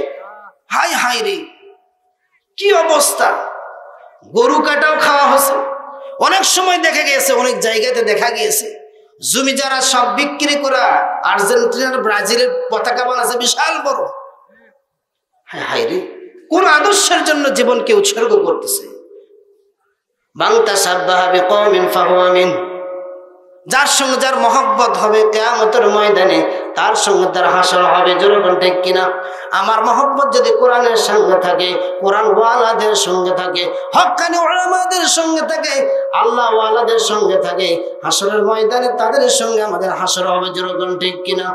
হাই হাই রে, কি অবস্থা! গরু কাটাও খাওয়া হচ্ছে। অনেক সময় দেখা গিয়েছে, অনেক জায়গাতে দেখা গিয়েছে, জমি যারা সব বিক্রি করা আর্জেন্টিনার, ব্রাজিলের পতাকা বানাচ্ছে বিশাল বড়। হাই হাই রে, কোন আদর্শের জন্য জীবনকে উৎসর্গ করতেছে? যার সঙ্গে যার মহব্বত হবে কিয়ামতের ময়দানে, তার সঙ্গে তার হাসর হবে। যেরকম ঠিক কিনা? আমার মহব্বত যদি কোরআনের সঙ্গে থাকে, কোরআন ওয়ালাদের সঙ্গে থাকে, হক্কানি উলামাদের সঙ্গে থাকে, আল্লাহ ওয়ালাদের সঙ্গে থাকে, হাসরের ময়দানে তাদের সঙ্গে আমাদের হাসর হবে। যেরকম ঠিক কিনা?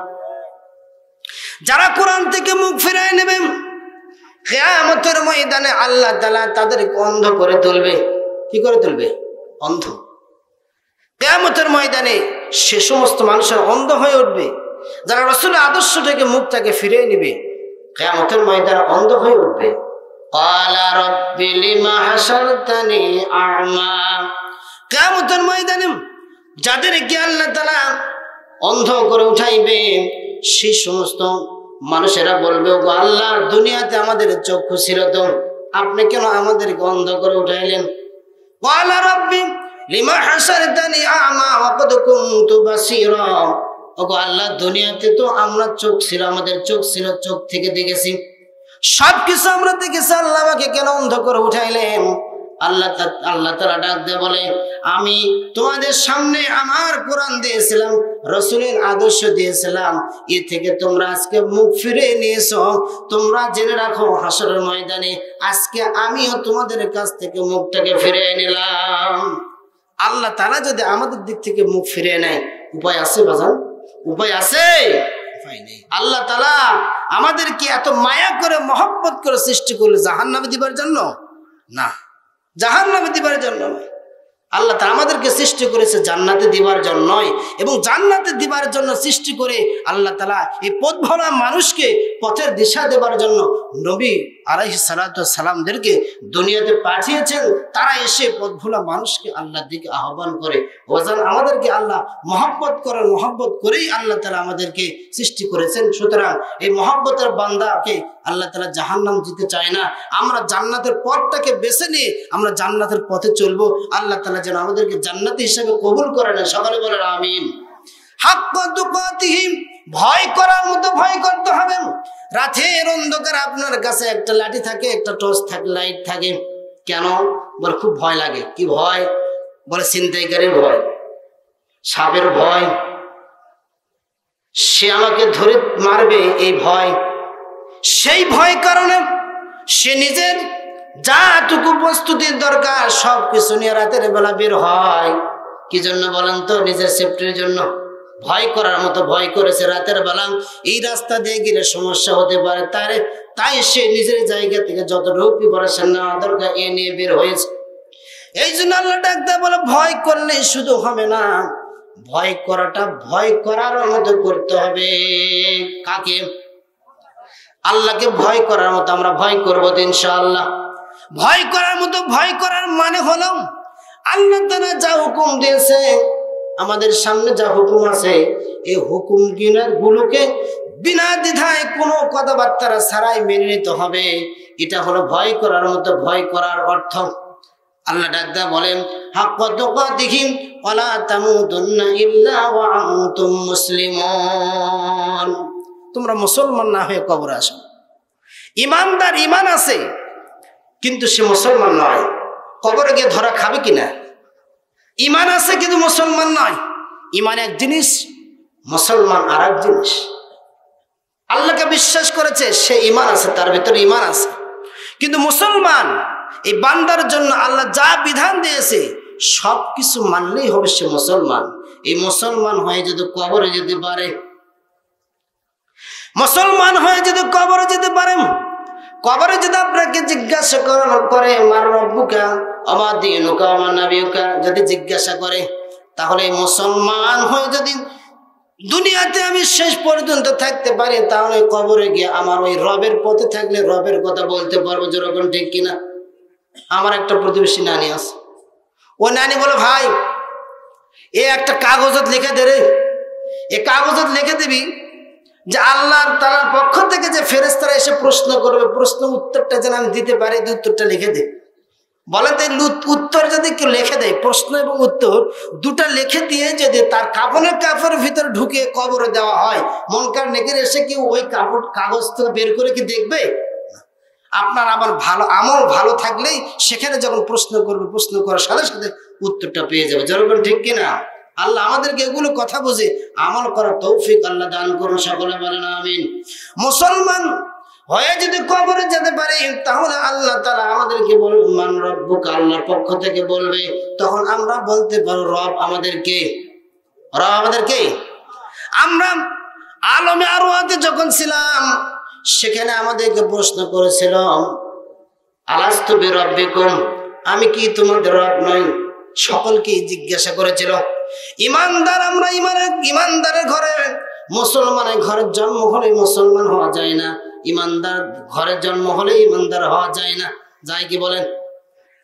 যারা কোরআন থেকে মুখ ফিরায় নেবেন, কিয়ামতের ময়দানে আল্লাহ তাআলা তাদেরকে অন্ধ করে তুলবে। কি করে তুলবে? অন্ধ। কিয়ামতের ময়দানে সে সমস্ত মানুষের অন্ধ হয়ে উঠবে যারা রাসূলের আদর্শ থেকে মুখটাকে ফিরিয়ে নেবে। কিয়ামতের ময়দানে অন্ধ হয়ে উঠবে। ক্বালা রাব্বি লিমা হাশারতানি আ'মা। কিয়ামতের ময়দানে যাদেরকে আল্লাহ তাআলা অন্ধ করে উঠাইবে সেই সমস্ত মানুষেরা বলবে, ওগো আল্লাহ, দুনিয়াতে আমাদের চক্ষু ছিল তো, আপনি কেন আমাদেরকে অন্ধ করে উঠাইলেন? ক্বালা রাব্বি লিমা হাশারতানি আ'মা ওয়া ক্বাদ কুনতু বাসীরা। ওগো আল্লাহ, দুনিয়াতে তো আমরা চোখ ছিল, আমাদের চোখ ছিল, চোখ থেকে দেখেছি, সবকিছু আমরা দেখেছি, আল্লাহ আমাকে কেন অন্ধ করে উঠাইলেন? আল্লাহ তাআলা ডাক দিয়ে বলে, আমি তোমাদের সামনে আমার কোরআন দিয়েছিলাম, রাসূলের আদর্শ দিয়েছিলাম, এ থেকে তোমরা আজকে মুখ ফিরে নিয়েছো। তোমরা জেনে রাখো, হাসরের ময়দানে আজকে আমিও তোমাদের কাছ থেকে মুখটাকে ফিরিয়ে নিলাম। আল্লাহ তাআলা যদি আমাদের দিক থেকে মুখ ফিরিয়ে নেয়, উপায় আছে বাজান? উপায় আছে? উপায় নেই। আল্লাহ তাআলা আমাদেরকে এত মায়া করে মহব্বত করে সৃষ্টি করলে জাহান্নামে দিবার জন্য না, জাহান্নামে দিবার জন্য নয়। আল্লাহ তাআলা আমাদেরকে সৃষ্টি করেছে জান্নাতে দিবার জন্য নয়, এবং জান্নাতে দিবার জন্য সৃষ্টি করে আল্লাহ তাআলা এই পথ ভোলা মানুষকে পথের দিশা দেবার জন্য নবী আলাইহিস সালাতু ওয়াস সালামদেরকে দুনিয়াতে পাঠিয়েছেন। তারা এসে পথ ভোলা মানুষকে আল্লাহর দিকে আহ্বান করে। ওয়াজান আমাদেরকে আল্লাহ মহব্বত করেন, মহব্বত করেই আল্লাহ তাআলা আমাদেরকে সৃষ্টি করেছেন। সুতরাং এই মহব্বতের বান্দাকে আল্লাহ তাআলা জাহান্নাম দিতে চায় না। আমরা জান্নাতের পথটাকে বেছে নিয়ে আমরা জান্নাতের পথে চলবো। আল্লাহ তাআলা যেন আমাদেরকে জান্নাতি হিসেবে কবুল করে নেন। সকলে বলেন আমিন। হাক্কা তুকাতিহি, ভয় করার মতো ভয় করতে হবে। রাতের অন্ধকার আপনার কাছে একটা লাঠি থাকে, একটা টর্চ থাকে, লাইট থাকে, কেন? বলে খুব ভয় লাগে। কি ভয়? বলে ছিনতাইকারীর ভয়, সাপের ভয়, সে আমাকে ধরে মারবে এই ভয়। সেই ভয় কারণে সে নিজের যাটুকু প্রস্তুতির দরকার সব কিছু নিয়ে রাতের বেলা বের হয়। কি জন্য বলেন তো? নিজের সেফটির জন্য। ভয় করার মতো ভয় করেছে, রাতের বেলা এই রাস্তা দিয়ে গেলে সমস্যা হতে পারে, তাই সে নিজের জায়গা থেকে যতটুকু প্রিপারেশন নেওয়া দরকার এ নিয়ে বের হয়েছে। এই জন্য আল্লাহ ডাকতে বলে, ভয় করলে শুধু হবে না, ভয় করাটা ভয় করার মতো করতে হবে। কাকে? আল্লাহকে ভয় করার মতো আমরা ভয় করবো ইনশাআল্লাহ। ভয় করার মতো ভয় করার মানে হলো আল্লাহ তাআলা যা হুকুম দিয়েছে, আমাদের সামনে যা হুকুম আছে, এই হুকুম গুলোকে বিনা দ্বিধায় কোনো কথাবার্তা ছাড়াই মেনে নিতে হবে। এটা হলো ভয় করার মতো ভয় করার অর্থ। আল্লাহ ডাকদা বলেন, হাক্কা তুকাতিহি ওয়ালা তামুতুন্না ইল্লা ওয়া আনতুম মুসলিমুন। তোমরা মুসলমান না হয়ে কবরে আসো। ইমানদার ইমান আছে কিন্তু সে মুসলমান নয়, কবরে গিয়ে ধরা খাবে কিনা? ইমান আছে কিন্তু মুসলমান নয়। ইমান এক জিনিস, মুসলমান আর এক জিনিস। আল্লাহকে বিশ্বাস করেছে, সে ইমান আছে, তার ভিতরে ইমান আছে, কিন্তু মুসলমান এই বান্দার জন্য আল্লাহ যা বিধান দিয়েছে সবকিছু মানলেই হবে সে মুসলমান। এই মুসলমান হয়ে যদি কবরে যেতে পারে, মুসলমান হয়ে যদি কবরে যেতে পারেন, কবরে যদি আপনাকে জিজ্ঞাসা করে মার রব্বুকা ওমা দীনুকা ওমা নাবিয়ুকা, যদি জিজ্ঞাসা করে, তাহলে মুসলমান হয়ে যদি দুনিয়াতে আমি শেষ পর্যন্ত থাকতে পারি, তাহলে কবরে গিয়ে আমার ওই রবের পথে থাকলে রবের কথা বলতে পারবো। যেরকম ঠিক কিনা? আমার একটা প্রতিবেশী নানি আছে, ও নানি বলে, ভাই এ একটা কাগজত লিখে দে রে, এ কাগজত লিখে দিবি যে আল্লাহ তাআলার পক্ষ থেকে যে ফেরেশতারা এসে প্রশ্ন করবে, প্রশ্ন উত্তরটা যেন আমি দিতে পারি, উত্তরটা লিখে দে। বলেন তো উত্তর যদি কেউ লিখে দেয়, প্রশ্ন এবং উত্তর দুটা লিখে দিয়ে যদি তার কাপড়ের ভিতরে ঢুকে কবরে দেওয়া হয়, মনকার নেকের এসে কি ওই কাগজ থেকে বের করে কি দেখবে? আপনার আমার ভালো আমল ভালো থাকলেই সেখানে যখন প্রশ্ন করবে, প্রশ্ন করার সাথে সাথে উত্তরটা পেয়ে যাবে। যেরকম ঠিক কিনা? আল্লাহ আমাদেরকে এগুলো কথা বুঝে আমল করার তৌফিক আল্লাহ দান করুন। সকলে বলেন আমিন। মুসলমান হয়ে যদি কবরে যেতে পারি, তাহলে আল্লাহ তাআলা আমাদেরকে বলবে মান রব্বুকা, আল্লাহর পক্ষ থেকে বলবে, তখন আমরা বলতে পারবো রব আমাদেরকে, রব আমাদেরকে। আমরা আলমে আরওয়াতে যখন ছিলাম, সেখানে আমাদেরকে প্রশ্ন করেছিল, আলাস্তু বিরাব্বিকুম, আমি কি তোমাদের রব নই? সকলকে জিজ্ঞাসা করেছিল। ইমানদার আমরা, ইমানদারের ঘরে, মুসলমানের ঘরের জন্ম হলে মুসলমান হওয়া যায় না, ইমানদার ঘরের জন্ম হলে ইমানদার হওয়া যায় না, যাই কি বলেন?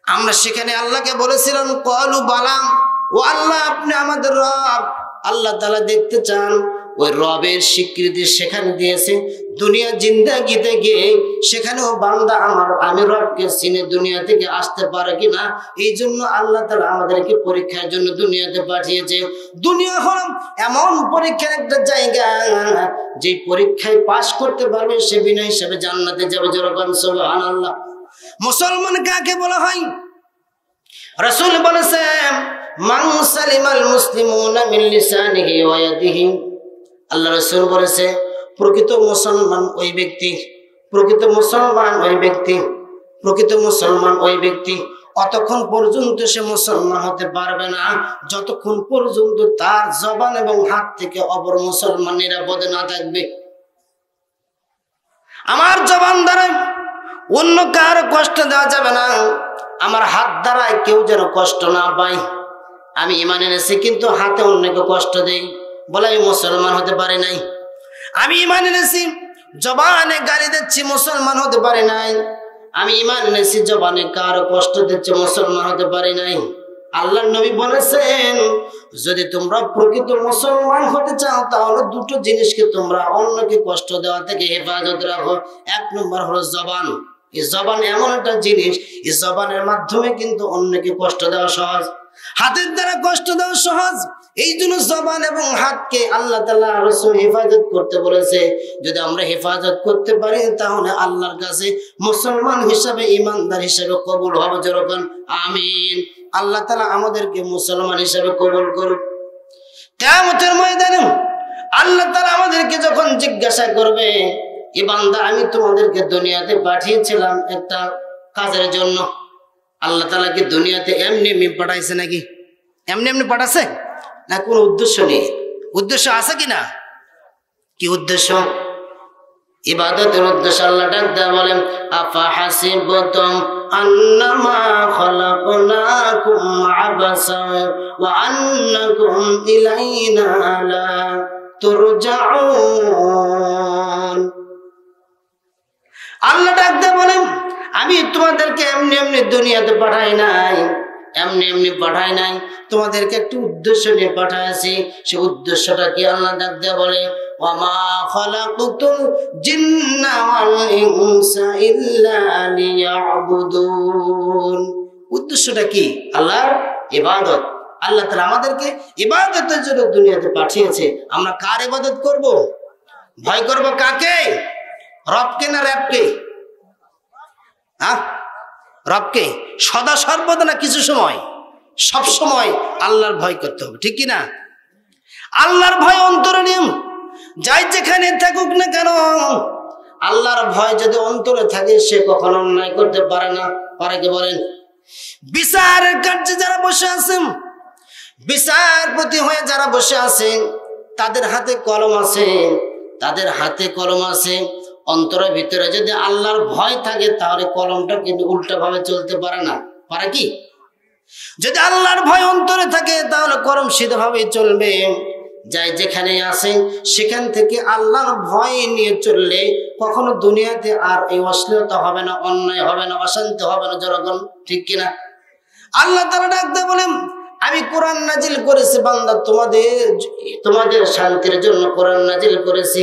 আমরা সেখানে আল্লাহকে বলেছিলাম, ক্বালু বালা, ও আল্লাহ আপনি আমাদের রব। আল্লাহ তাআলা দেখতে চান ওই রবের স্বীকৃতি সেখানে দিয়েছে। দুনিয়া জিন্দাগিতে গিয়ে সেখানেও বান্দা আমি রবকে চিনে দুনিয়া থেকে আসতে পারে কিনা, এই জন্য আল্লাহ তাআলা আমাদেরকে পরীক্ষার জন্য দুনিয়াতে পাঠিয়েছে। দুনিয়া হল এমন পরীক্ষার একটা জায়গা, যে পরীক্ষায় পাশ করতে পারবে সে বিনা হিসাবে জান্নাতে যাবে। যেরকম সুবহানাল্লাহ। মুসলমান কাকে বলা হয়? রাসূল বলেছেন, মান সালিমাল মুসলিমুনা মিন লিসানিহি ওয়া ইয়াদিহি। আল্লাহ রাসূল বলেছে, প্রকৃত মুসলমান ওই ব্যক্তি, প্রকৃত মুসলমান ওই ব্যক্তি, প্রকৃত মুসলমান ওই ব্যক্তি অতক্ষণ পর্যন্ত সে মুসলমান হতে পারবে না যতক্ষণ পর্যন্ত তার জবান এবং হাত থেকে অপর মুসলমান নিরাপদে না থাকবে। আমার জবান দ্বারা অন্য কারো কষ্ট দেওয়া যাবে না, আমার হাত দ্বারা কেউ যেন কষ্ট না পায়। আমি ঈমান এনেছি কিন্তু হাতে অন্যকে কষ্ট দেই, বলে আমি মুসলমান হতে পারি নাই। আমি ঈমান এনেছি জবানে গালি দিচ্ছি, মুসলমান হতে পারি নাই। আমি ঈমান এনেছি জবানে কারো কষ্ট দিচ্ছি, মুসলমান হতে পারি নাই। আল্লাহর নবী বলেছেন, যদি তোমরা প্রকৃত মুসলমান হতে চাও তাহলে দুটো জিনিসকে তোমরা অন্যকে কষ্ট দেওয়া থেকে হেফাজত রাখো। এক নম্বর হলো জবান। এই জবান এমন একটা জিনিস, এই জবানের মাধ্যমে কিন্তু অন্যকে কষ্ট দেওয়া সহজ, হাতের দ্বারা কষ্ট দেওয়া সহজ। এই জন্য জবান এবং হাতকে আল্লাহ তাআলা রাসূল হেফাজত করতে বলেছে। যদি আমরা হেফাজত করতে পারি তাহলে আল্লাহর কাছে মুসলমান হিসাবে, ইমানদার হিসাবে কবুল হবে। যেরকম আমিন। আল্লাহ তাআলা আমাদেরকে মুসলমান হিসাবে কবুল করুক। কিয়ামতের ময়দানে আল্লাহ তাআলা আমাদেরকে যখন জিজ্ঞাসা করবে, এ বান্দা আমি তোমাদেরকে দুনিয়াতে পাঠিয়েছিলাম একটা কাজের জন্য, আল্লাহ তাআলা কি দুনিয়াতে এমনি এমনি পাঠাইছে নাকি? এমনি এমনি পাঠাছে না? কোন উদ্দেশ্য নেই। উদ্দেশ্য আছে কিনা? কি উদ্দেশ্য? ইবাদতের উদ্দেশ্য। আল্লাহ ডাক দেয়া বলেন, আফা হাসিবতুম আন্নামা খালাকনাকুম আবাসা ওয়া আন্নাকুম ইলাইনা লা তুরজাউন। আল্লাহ ডাক দেয়া বলেন, আমি তোমাদেরকে এমনি এমনি দুনিয়াতে পাঠাই নাই, এমনি এমনি পাঠাই নাই, তোমাদেরকে একটি উদ্দেশ্য নিয়ে পাঠাইছি। সেই উদ্দেশ্যটা কি? আল্লাহ ডাক দেয়া বলে, ওয়ামা খালাকতুল জিন্না ওয়াল ইনসা ইল্লা লিয়াবুদুন। উদ্দেশ্যটা কি? আল্লাহর ইবাদত। আল্লাহ তাআলা আমাদেরকে ইবাদতের জন্য দুনিয়াতে পাঠিয়েছে। আমরা কার ইবাদত করব? ভয় করব কাকে? রবকে না রবকে? রবকে সদা সর্বদা না কিছু সময়? সব সময় আল্লাহর ভয় করতে হবে, ঠিক কি না? আল্লাহর ভয় অন্তরে নিয়ম, যাই যেখানে থাকুক না কেন আল্লাহর ভয় যদি অন্তরে থাকে সে কখনো অন্যায় করতে পারে না। পারে কি বলেন? বিচারের কার্যে যারা বসে আছেন, বিচারপতি হয়ে যারা বসে আছেন, তাদের হাতে কলম আছে, তাদের হাতে কলম আছে। অন্তরের ভিতরে যদি আল্লাহর ভয় থাকে তাহলে কলমটা কিন্তু উল্টা ভাবে চলতে পারে না। পারে কি? যদি আল্লাহর ভয় অন্তরে থাকে তাহলে কলম সিধা ভাবে চলবে। যাই যেখানে আছে সেখান থেকে আল্লাহর ভয় নিয়ে চললে কখনো দুনিয়াতে আর এই অশ্লীলতা হবে না, অন্যায় হবে না, অশান্তি হবে না। যেরকম, ঠিক কিনা? আল্লাহ তাআলা ডাকতে বলেন, আমি কোরআন নাজিল করেছি বান্দা, তোমাদের শান্তির জন্য কোরআন নাজিল করেছি।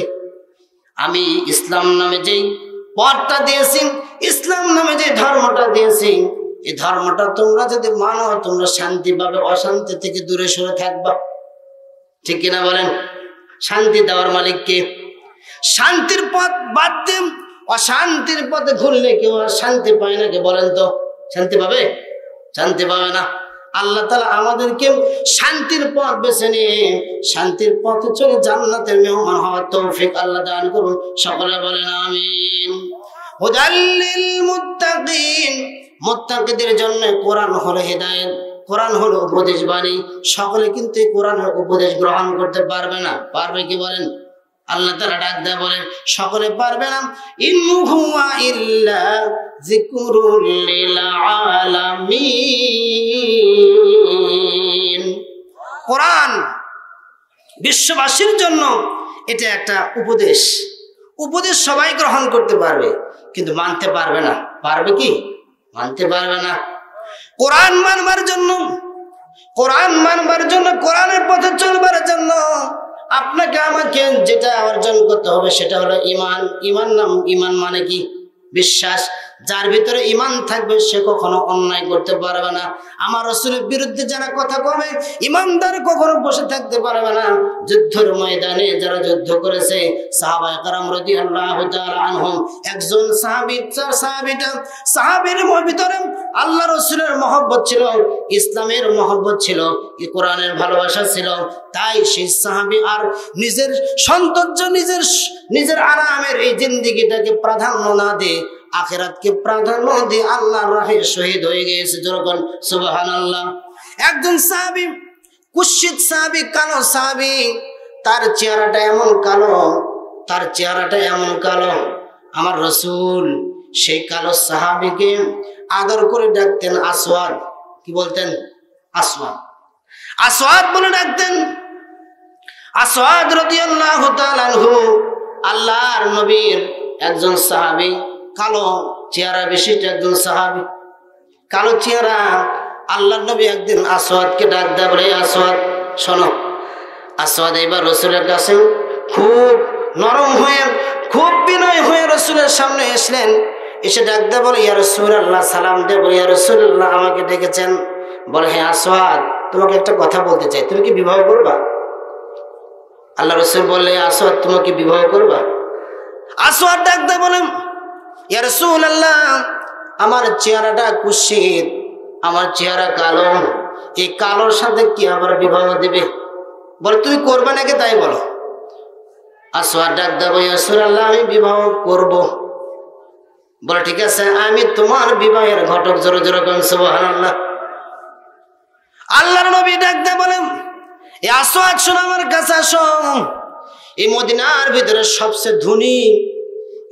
আমি ইসলাম নামে যেই পথটা দিয়েছি, ইসলাম নামে যে ধর্মটা দিয়েছি, এই ধর্মটা তোমরা যদি মানো তোমরা শান্তি পাবে, অশান্তি থেকে দূরে সরে থাকবা। ঠিক কিনা বলেন? শান্তি দেওয়ার মালিক কে? শান্তির পথ বাদ দিয়ে অশান্তির পথে ঘুরলে কেউ আর শান্তি পায় না? কে বলেন তো? শান্তি পাবে? শান্তি পাবে না। আল্লাহ তাআলা আমাদেরকে শান্তির পথ বেছে নিয়ে শান্তির পথে চলে জান্নাতের মেহমান হওয়ার তৌফিক আল্লাহ দান করুন। সকলে বলেন আমিন। হুদাল লিল মুত্তাকিন, মুত্তাকিদের জন্য কোরআন হলো হেদায়েত, কোরআন হলো উপদেশ বাণী। সকলে কিন্তু এই কোরআনের উপদেশ গ্রহণ করতে পারবে না। পারবে কি বলেন? আল্লাহ তাআলা ডাক দেয়া বলেন, সকলে পারবে না। ইন হুয়া ইল্লা যিকরুল লিল আলামিন। কোরআন বিশ্ববাসীর জন্য এটা একটা উপদেশ। উপদেশ সবাই গ্রহণ করতে পারবে, কিন্তু মানতে পারবে না। পারবে কি? মানতে পারবে না। কোরআন মানবার জন্য, কোরআন মানবার জন্য, কোরআনের পথে চলবার জন্য আপনাকে আমাকে যেটা অর্জন করতে হবে সেটা হলো ঈমান। ঈমান মানে কি? বিশ্বাস। যার ভিতরে ঈমান থাকবে সে কখনো অন্যায় করতে পারবে না। আমার রাসূলের বিরুদ্ধে যারা কথা কবে, ঈমানদার কখনো বসে থাকতে পারবে না। যুদ্ধের ময়দানে যারা যুদ্ধ করেছে সাহাবায়ে কেরাম রাদিয়াল্লাহু তাআলা আনহুম, একজন সাহাবীর ভিতরে আল্লাহ রাসূলের মহব্বত ছিল, ইসলামের মহব্বত ছিল, কোরআনের ভালোবাসা ছিল। তাই সেই সাহাবী আর নিজের সৌন্দর্য, নিজের আরামের এই জিন্দেগিটাকে প্রাধান্য না দিয়ে আখিরাতকে প্রাধান্য দিয়ে আল্লাহর রাহে শহীদ হয়ে গিয়েছে। যখন সুবহানাল্লাহ। একজন সাহাবী, কুশ্চিত সাহাবী, কালো সাহাবী, তার চেহারাটা এমন কালো, তার চেহারাটা এমন কালো। আমার রাসূল সেই কালো সাহাবীকে আদর করে ডাকতেন আসওয়াদ। কি বলতেন? আসওয়াদ। আসওয়াদ বলে ডাকতেন। আসওয়াদ রাদিয়াল্লাহু তাআলা আনহু আল্লাহর নবীর একজন সাহাবী, কালো চেহারা বিশিষ্ট একজন সাহাবী, কালো চেহারা। আল্লাহর নবী একদিন আসওয়াদকে ডাক দেয়া বলে, আসওয়াদ শোনো। আসওয়াদ এবার রাসূলের কাছে খুব নরম হয়ে, খুব বিনয় হয়ে রাসূলের সামনে এসলেন। এসে ডাক দেয়া বলে, ইয়া রাসূলুল্লাহ, সালাম দিয়ে বলে, ইয়া রাসূলুল্লাহ, আমাকে ডেকেছেন? বলে, হ্যাঁ আসওয়াদ, তোমাকে একটা কথা বলতে চাই, তুমি কি বিবাহ করবা? আল্লাহ রাসূল বললে, আসওয়াদ তুমি কি বিবাহ করবা? আসওয়াদ ডাক দেয়া বলেন, ইয়া রাসূলুল্লাহ, আমার চেহারাটা কুৎসিত, আমার চেহারা কালো, এই কালোর সাথে কি আবার বিবাহ দিবে? বলে, তুমি করবে নাকি তাই বলো। আসওয়াদ ডাক দেব, ইয়া রাসূলুল্লাহ, আমি বিবাহ করব। বলে, ঠিক আছে, আমি তোমার বিবাহের ঘটক। জোরে জোরে বলেন সুবহানাল্লাহ। আল্লাহর নবী ডাক দেয়া বলেন, এ আসওয়াদ শোনো, আমার কাছে আসো। এই মদিনার ভিতরে সবচেয়ে ধনী,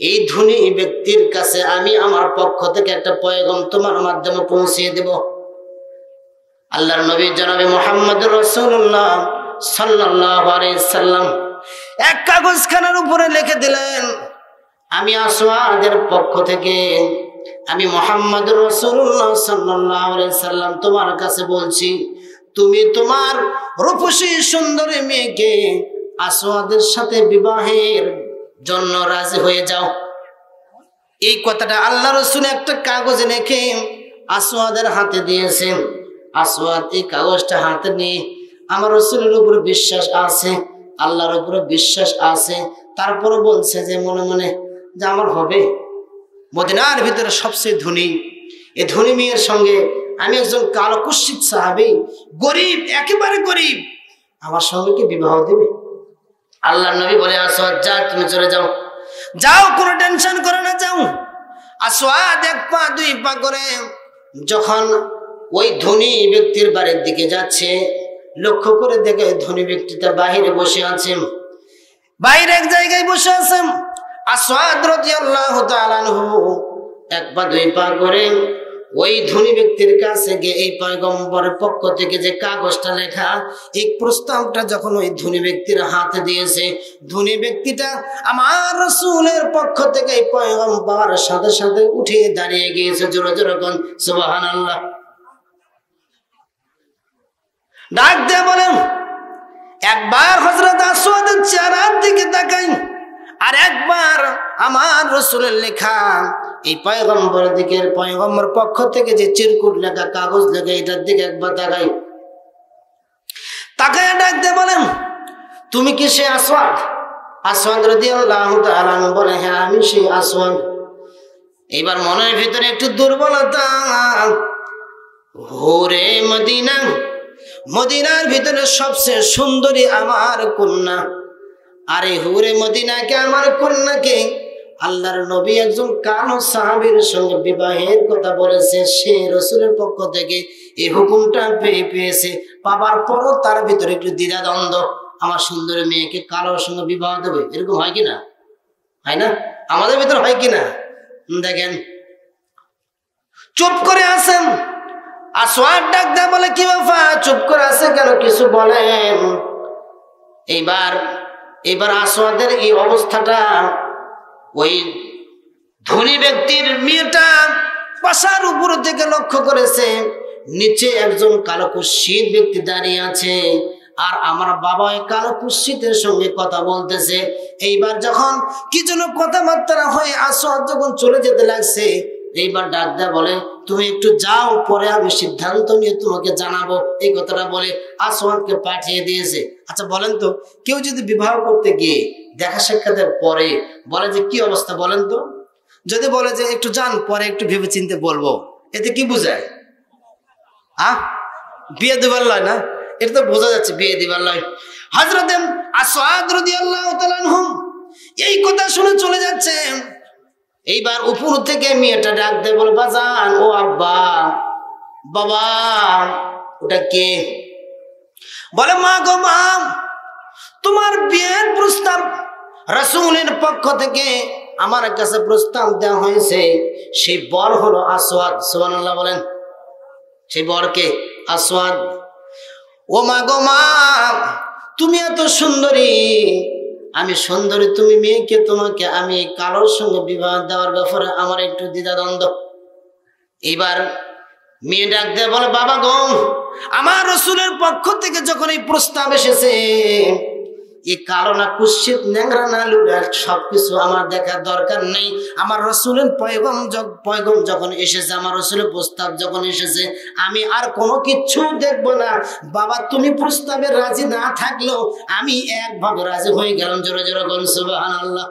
এই ধনী ব্যক্তির কাছে আমি আমার পক্ষ থেকে একটা পয়গাম তোমার মাধ্যমে পৌঁছিয়ে দেব। আল্লাহর নবী জনাবে মুহাম্মদুর রাসূলুল্লাহ সাল্লাল্লাহু আলাইহি সাল্লাম এক কাগজখানার উপরে লিখে দিলেন, আমি আসওয়াদের পক্ষ থেকে, আমি মুহাম্মদুর রাসূলুল্লাহ সাল্লাল্লাহু আলাইহি সাল্লাম তোমার কাছে বলছি, তুমি তোমার রূপসী সুন্দরী মেয়েকে আসওয়াদের সাথে বিবাহের জন্য রাজি হয়ে যাও। এই কথাটা আল্লাহ রাসূল একটা কাগজে লিখে আসওয়াদের হাতে দিয়েছেন। আসওয়াদ এই কাগজটা হাতে নিয়ে, আমার রাসূলের উপর বিশ্বাস আছে, আল্লাহর উপর বিশ্বাস আছে, তারপরে বলছে যে মনে মনে যে আমার হবে। মদিনার ভিতরে সবচেয়ে ধনী, এই ধনী মেয়ের সঙ্গে আমি একজন কালো কুৎসিত সাহাবী, গরিব, একেবারে গরিব, আমার সঙ্গে কি বিবাহ দেবে? আল্লাহর নবী বলে, আসওয়াদ যা, তুমি চলে যাও, যাও, কোনো টেনশন করো না, যাও। আসওয়াদ এক পা দুই পা করে যখন ওই ধনী ব্যক্তির বাড়ির দিকে যাচ্ছে, লক্ষ্য করে দেখে ধনী ব্যক্তিটা বাহিরে বসে আছে, বাইরে এক জায়গায় বসে আছে। আসওয়াদ রাদিয়াল্লাহু তাআলা আনহু এক পা দুই পা করে ওই ধনী ব্যক্তির কাছে গিয়ে এই পয়গম্বরের পক্ষ থেকে যে কাগজটা লেখা, এই প্রস্তাবটা যখন ওই ধনী ব্যক্তির হাতে দিয়েছে, ধনী ব্যক্তিটা আমার রাসূলের পক্ষ থেকে এই পয়গম্বরের সাথে সাথে উঠে দাঁড়িয়ে গিয়েছে। জোরে জোরে বলেন সুবহানাল্লাহ। ডাক দিয়ে বলেন, একবার হযরত আসওয়াদের চেহারার দিকে তাকাই, আর একবার আমার রাসূলের লেখা এই পয়গম্বরের দিকে, পয়গম্বর পক্ষ থেকে যে চিরকুট লেখা কাগজ লেখা, এটার দিকে একবার তাকাই। তাকায় ডাক দিয়ে বলেন, তুমি কি সে আসওয়াদ? আসওয়াদ রাদিয়াল্লাহু তাআলা আনহু বলে, হ্যাঁ আমি সেই আসওয়াদ। এবার মনের ভিতরে একটু দুর্বলতা, হোরে মদিনা, মদিনার ভিতরে সবচেয়ে সুন্দরী আমার কন্যা, আরে হুরে মদিনাকে, আমার কন্যাকে আল্লাহর নবী একজন কালো সাহাবীর সঙ্গে বিবাহের কথা বলেছে। সে রাসূলের পক্ষ থেকে এই হুকুমটা পেয়েছে, পাবার পরও তার ভিতরে একটু দ্বিধাদ্বন্দ্ব। আমার সুন্দরী মেয়েকে কালোর সঙ্গে বিবাহ দেবে, এরকম হয় কিনা? হয় না? আমাদের ভিতরে হয় কিনা? দেখেন, চুপ করে আছেন। আসওয়াদ ডাক দেয়া বলে, কি ব্যাপার, চুপ করে আছে কেন, কিছু বলেন। এইবার আসওয়াদের এই অবস্থাটা, ওই ধনী ব্যক্তির মেয়েটা পাশার উপর থেকে লক্ষ্য করেছে নিচে একজন কালো কুৎসিত ব্যক্তি দাঁড়িয়ে আছে, আর আমার বাবা ওই কালো কুৎসিতের সঙ্গে কথা বলতেছে। এইবার যখন কি যেন কথাবার্তা হয়ে আসওয়াদ যখন চলে যেতে লাগছে, এইবার ডাক দেয়া বলে, তুমি একটু যাও, পরে আমি সিদ্ধান্ত নিয়ে তোমাকে জানাবো। এই কথাটা বলে আসওয়াদকে পাঠিয়ে দিয়েছে। আচ্ছা বলেন তো, কেউ যদি বিবাহ করতে গিয়ে দেখা সাক্ষাতের পরে বলে যে কি অবস্থা বলেন তো, যদি বলে যে একটু যান, পরে একটু ভেবে চিন্তে বলবো, এতে কি বোঝায়? বিয়ে দিবার লয় না, এটা তো বোঝা যাচ্ছে বিয়ে দিবার লয়। হযরত আসওয়াদ রাদিয়াল্লাহু তাআলা আনহু এই কথা শুনে চলে যাচ্ছে। এইবার উপর থেকে মেয়েটা ডাক দেয়, বলে, বাজান, ও আব্বা, বাবা, ওটা কে? বলে, মা গো মা, তোমার বিয়ের প্রস্তাব রাসূলের পক্ষ থেকে আমার কাছে প্রস্তাব দেওয়া হয়েছে। সেই বর হলো আসওয়াদ। সুবহানাল্লাহ বলেন। সেই বরকে আসওয়াদ। ও মা গো মা, তুমি এত সুন্দরী, আমি সুন্দরী, তুমি মেয়েকে, তোমাকে আমি কালোর সঙ্গে বিবাহ দেওয়ার ব্যাপারে আমার একটু দ্বিধাদ্বন্দ্ব। এইবার মেয়ে ডাক দেয়, বলে, বাবা গো, আমার রাসূলের পক্ষ থেকে যখন এই প্রস্তাব এসেছে, এই কালো না কুৎসিত ন্যাংরা না লুলা সবকিছু আমার দেখার দরকার নেই। আমার রাসূলের পয়গম যখন এসেছে, আমার রাসূলের প্রস্তাব যখন এসেছে, আমি আর কোনো কিচ্ছু দেখবো না। বাবা, তুমি প্রস্তাবে রাজি না থাকলেও আমি একভাবে রাজি হয়ে গেলাম। জোরে জোরে বলুন সুবহানাল্লাহ।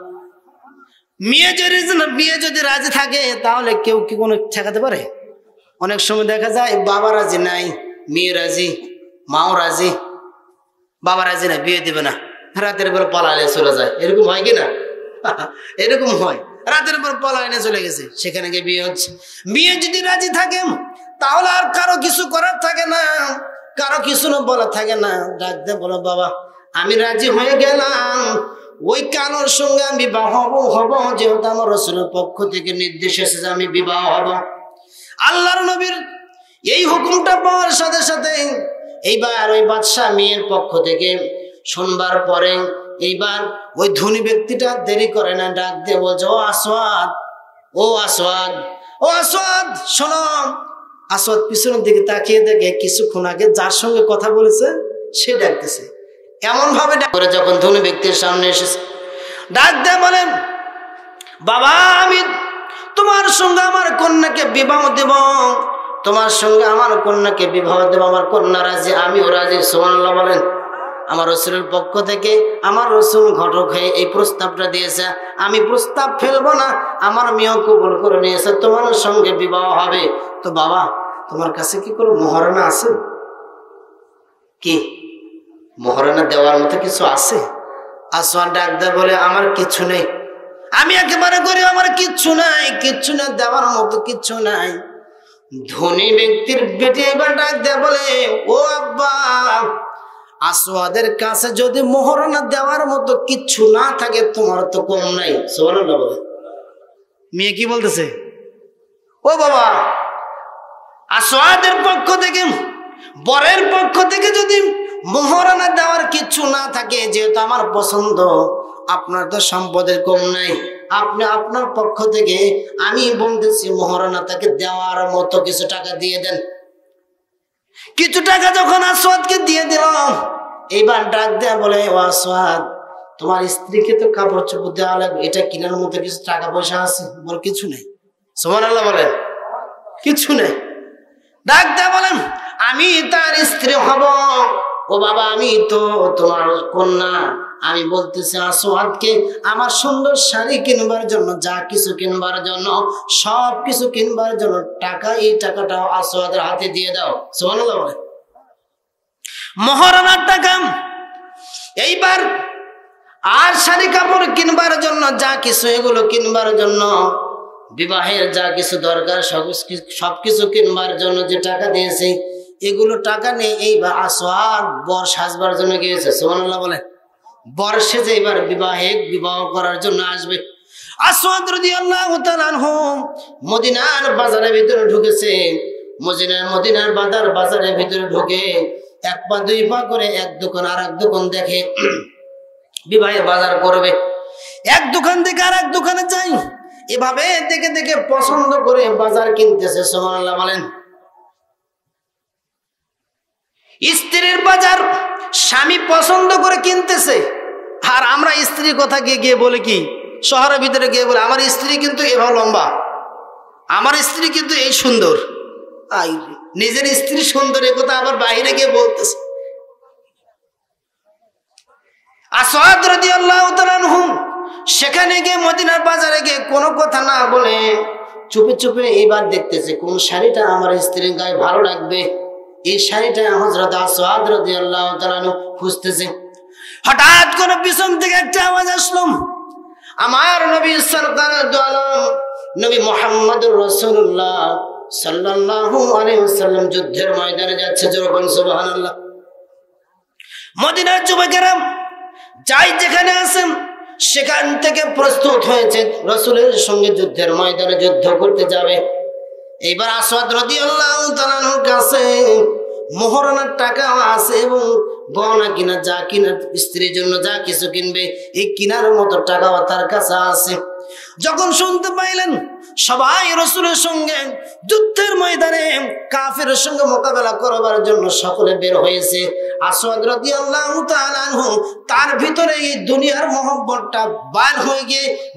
মেয়ে যদি রাজি থাকে তাহলে কেউ কি কোনো ঠেকাতে পারে? অনেক সময় দেখা যায় বাবা রাজি নাই, মেয়ে রাজি, মাও রাজি, বাবা রাজি না, বিয়ে দিবে না, রাতের পর পলাইনে চলে যায়। এরকম হয় কিনা? এরকম হয়, রাতের পর পলাইনে চলে গেছে, সেখানে গিয়ে বিয়ে হচ্ছে। মেয়ে যদি রাজি থাকে তাহলে আর কারো কিছু করার থাকে না, কারো কিছু না বলার থাকে না। ডাক দিয়ে বলো, বাবা, আমি রাজি হয়ে গেলাম, ওই কালোর সঙ্গে আমি বিবাহ হব, যেহেতু আমার রাসূলের পক্ষ থেকে নির্দেশ এসেছে আমি বিবাহ হব। আল্লাহর নবীর এই হুকুমটা পাওয়ার সাথে সাথে এইবার ওই বাদশা মেয়ের পক্ষ থেকে শুনবার পরে এইবার ওই ধনী ব্যক্তিটা দেরি করে না, ডাক দিয়ে বলছে, ও আসওয়াদ, ও আসওয়াদ, ও আসওয়াদ, শোনো। আসওয়াদ পিছনের দিকে তাকিয়ে দেখে কিছুক্ষণ আগে যার সঙ্গে কথা বলেছে সে ডাকতেছে। এমন ভাবে করে যখন ধনী ব্যক্তির সামনে এসেছে, ডাক দিয়ে বলেন, বাবা, আমি তোমার সঙ্গে আমার কন্যাকে বিবাহ দেব, তোমার সঙ্গে আমার কন্যাকে বিবাহ দেব, আমার কন্যা রাজি, আমিও রাজি। সুবহানাল্লাহ বলেন। আমার রাসূলের পক্ষ থেকে আমার রাসূল ঘটক হয়ে এই প্রস্তাবটা দিয়েছে, আমি প্রস্তাব ফেলবো না, আমার মেয়েও কবুল করে নিয়েছে, তোমার সঙ্গে বিবাহ হবে। তো বাবা, তোমার কাছে কি কোনো মহারণা আছে? কি মহারণা দেওয়ার মতো কিছু আছে? আসওয়াদ ডাক দেয় বলে, আমার কিছু নেই, আমি একেবারে গরিব, আমার কিচ্ছু নাই, কিচ্ছু না দেওয়ার মতো কিচ্ছু নাই। ধনী ব্যক্তির বেটি এবার ডাক দেয় বলে, ও আব্বা, আসওয়াদের কাছে যদি মোহরানা দেওয়ার মতো কিচ্ছু না থাকে, তোমার তো কম নাই। সুবহানাল্লাহ বলে। মেয়ে কি বলতেছে? ও বাবা, আসওয়াদের পক্ষ থেকে, বরের পক্ষ থেকে যদি মোহরানা দেওয়ার কিচ্ছু না থাকে, যেহেতু আমার পছন্দ, আপনার তো সম্পদের কম নাই, আপনি আপনার পক্ষ থেকে আমি বলতেছি মোহরানা তাকে দেওয়ার মতো কিছু টাকা দিয়ে দেন। কিছু টাকা যখন আসওয়াদকে দিয়ে দিল, এইবার ডাক দেয়া বলে, ও আসওয়াদ, তোমার স্ত্রীকে তো কাপড় চোপড় দেওয়া লাগবে, এটা কেনার মতো কিছু টাকা পয়সা আছে? বল, কিছু নেই। সুবহানাল্লাহ বলেন। কিছু নেই। ডাক দেয়া বলেন, আমি তার স্ত্রী হব। ও বাবা, আমি তো তোমার কন্যা, আমি বলতেছি আসওয়াদকে আমার সুন্দর শাড়ি কিনবার জন্য, যা কিছু কিনবার জন্য, সব কিছু কিনবার জন্য টাকা, এই টাকাটাও আসওয়াদের হাতে দিয়ে দাও। সুবহানাল্লাহ বলে। মহারণার টাকা এইবার আর শাড়ি কাপড় কিনবার জন্য, যা কিছু এগুলো কিনবার জন্য, বিবাহের যা কিছু দরকার সবকিছু কিনবার জন্য যে টাকা দিয়েছে, এগুলো টাকা নেই। এইবার আসওয়াদ বর সাজবার জন্য গিয়েছে, সুবহানাল্লাহ বলেন। বর সেজে এবার বিবাহ করার জন্য আসবে। আসওয়াদ রাদিয়াল্লাহু তাআলা আনহু মদিনার বাজারের ভিতরে ঢুকেছে। মদিনার বাজারের ভিতরে ঢুকে এক পা দুই পা করে এক দোকান আর এক দোকান দেখে বিবাহের বাজার করবে। এক দোকান থেকে আর এক দোকানে যাই, এভাবে দেখে দেখে পছন্দ করে বাজার কিনতেছে, সুবহানাল্লাহ বলেন। স্ত্রীর বাজার স্বামী পছন্দ করে কিনতেছে, আর আমরা স্ত্রীর কথা গিয়ে বলে কি শহরের ভিতরে গিয়ে বলে আমার স্ত্রী কিন্তু এভাবে লম্বা, আমার স্ত্রী কিন্তু এই সুন্দর। নিজের স্ত্রী সুন্দর এ কথা আবার বাইরে গিয়ে বলতেছে। আসওয়াদ রাদিয়াল্লাহু তাআলা আনহু সেখানে গিয়ে মদিনার বাজারে গিয়ে কোনো কথা না বলে চুপে চুপে এইবার দেখতেছে কোন শাড়িটা আমার স্ত্রীর গায়ে ভালো লাগবে। এই শাড়িটা হযরত আসওয়াদ রাদিয়াল্লাহু তাআলা আনহু খুঁজতেছে। হঠাৎ করে পিছন থেকে একটা আওয়াজ আসলো, আমার নবী সরকার দু আলম নবী মুহাম্মদুর রাসূলুল্লাহ সাল্লাল্লাহু আলাইহি ওয়াসাল্লাম যুদ্ধের ময়দানে যাচ্ছে। জোরে সুবহানাল্লাহ। মদিনার যুবকেরা যাই যেখানে আছেন সেখান থেকে প্রস্তুত হয়েছে রাসূলের সঙ্গে যুদ্ধের ময়দানে যুদ্ধ করতে যাবে। এইবার আসওয়াদ রাদিয়াল্লাহু তাআলার কাছে মোহরানার টাকা আছে এবং গহনা কিনা যা কিনা স্ত্রীর জন্য যা কিছু কিনবে এই কিনার মতো টাকাও তার কাছে আছে। যখন শুনতে পাইলেন সবাই রাসূলের সঙ্গে যুদ্ধের ময়দানে কাফেরের সঙ্গে মোকাবেলা করবার জন্য সকলে বের হয়েছে, আসওয়াদ রাদিয়াল্লাহু তাআলা আনহু তার ভিতরে এই দুনিয়ার মহব্বতটা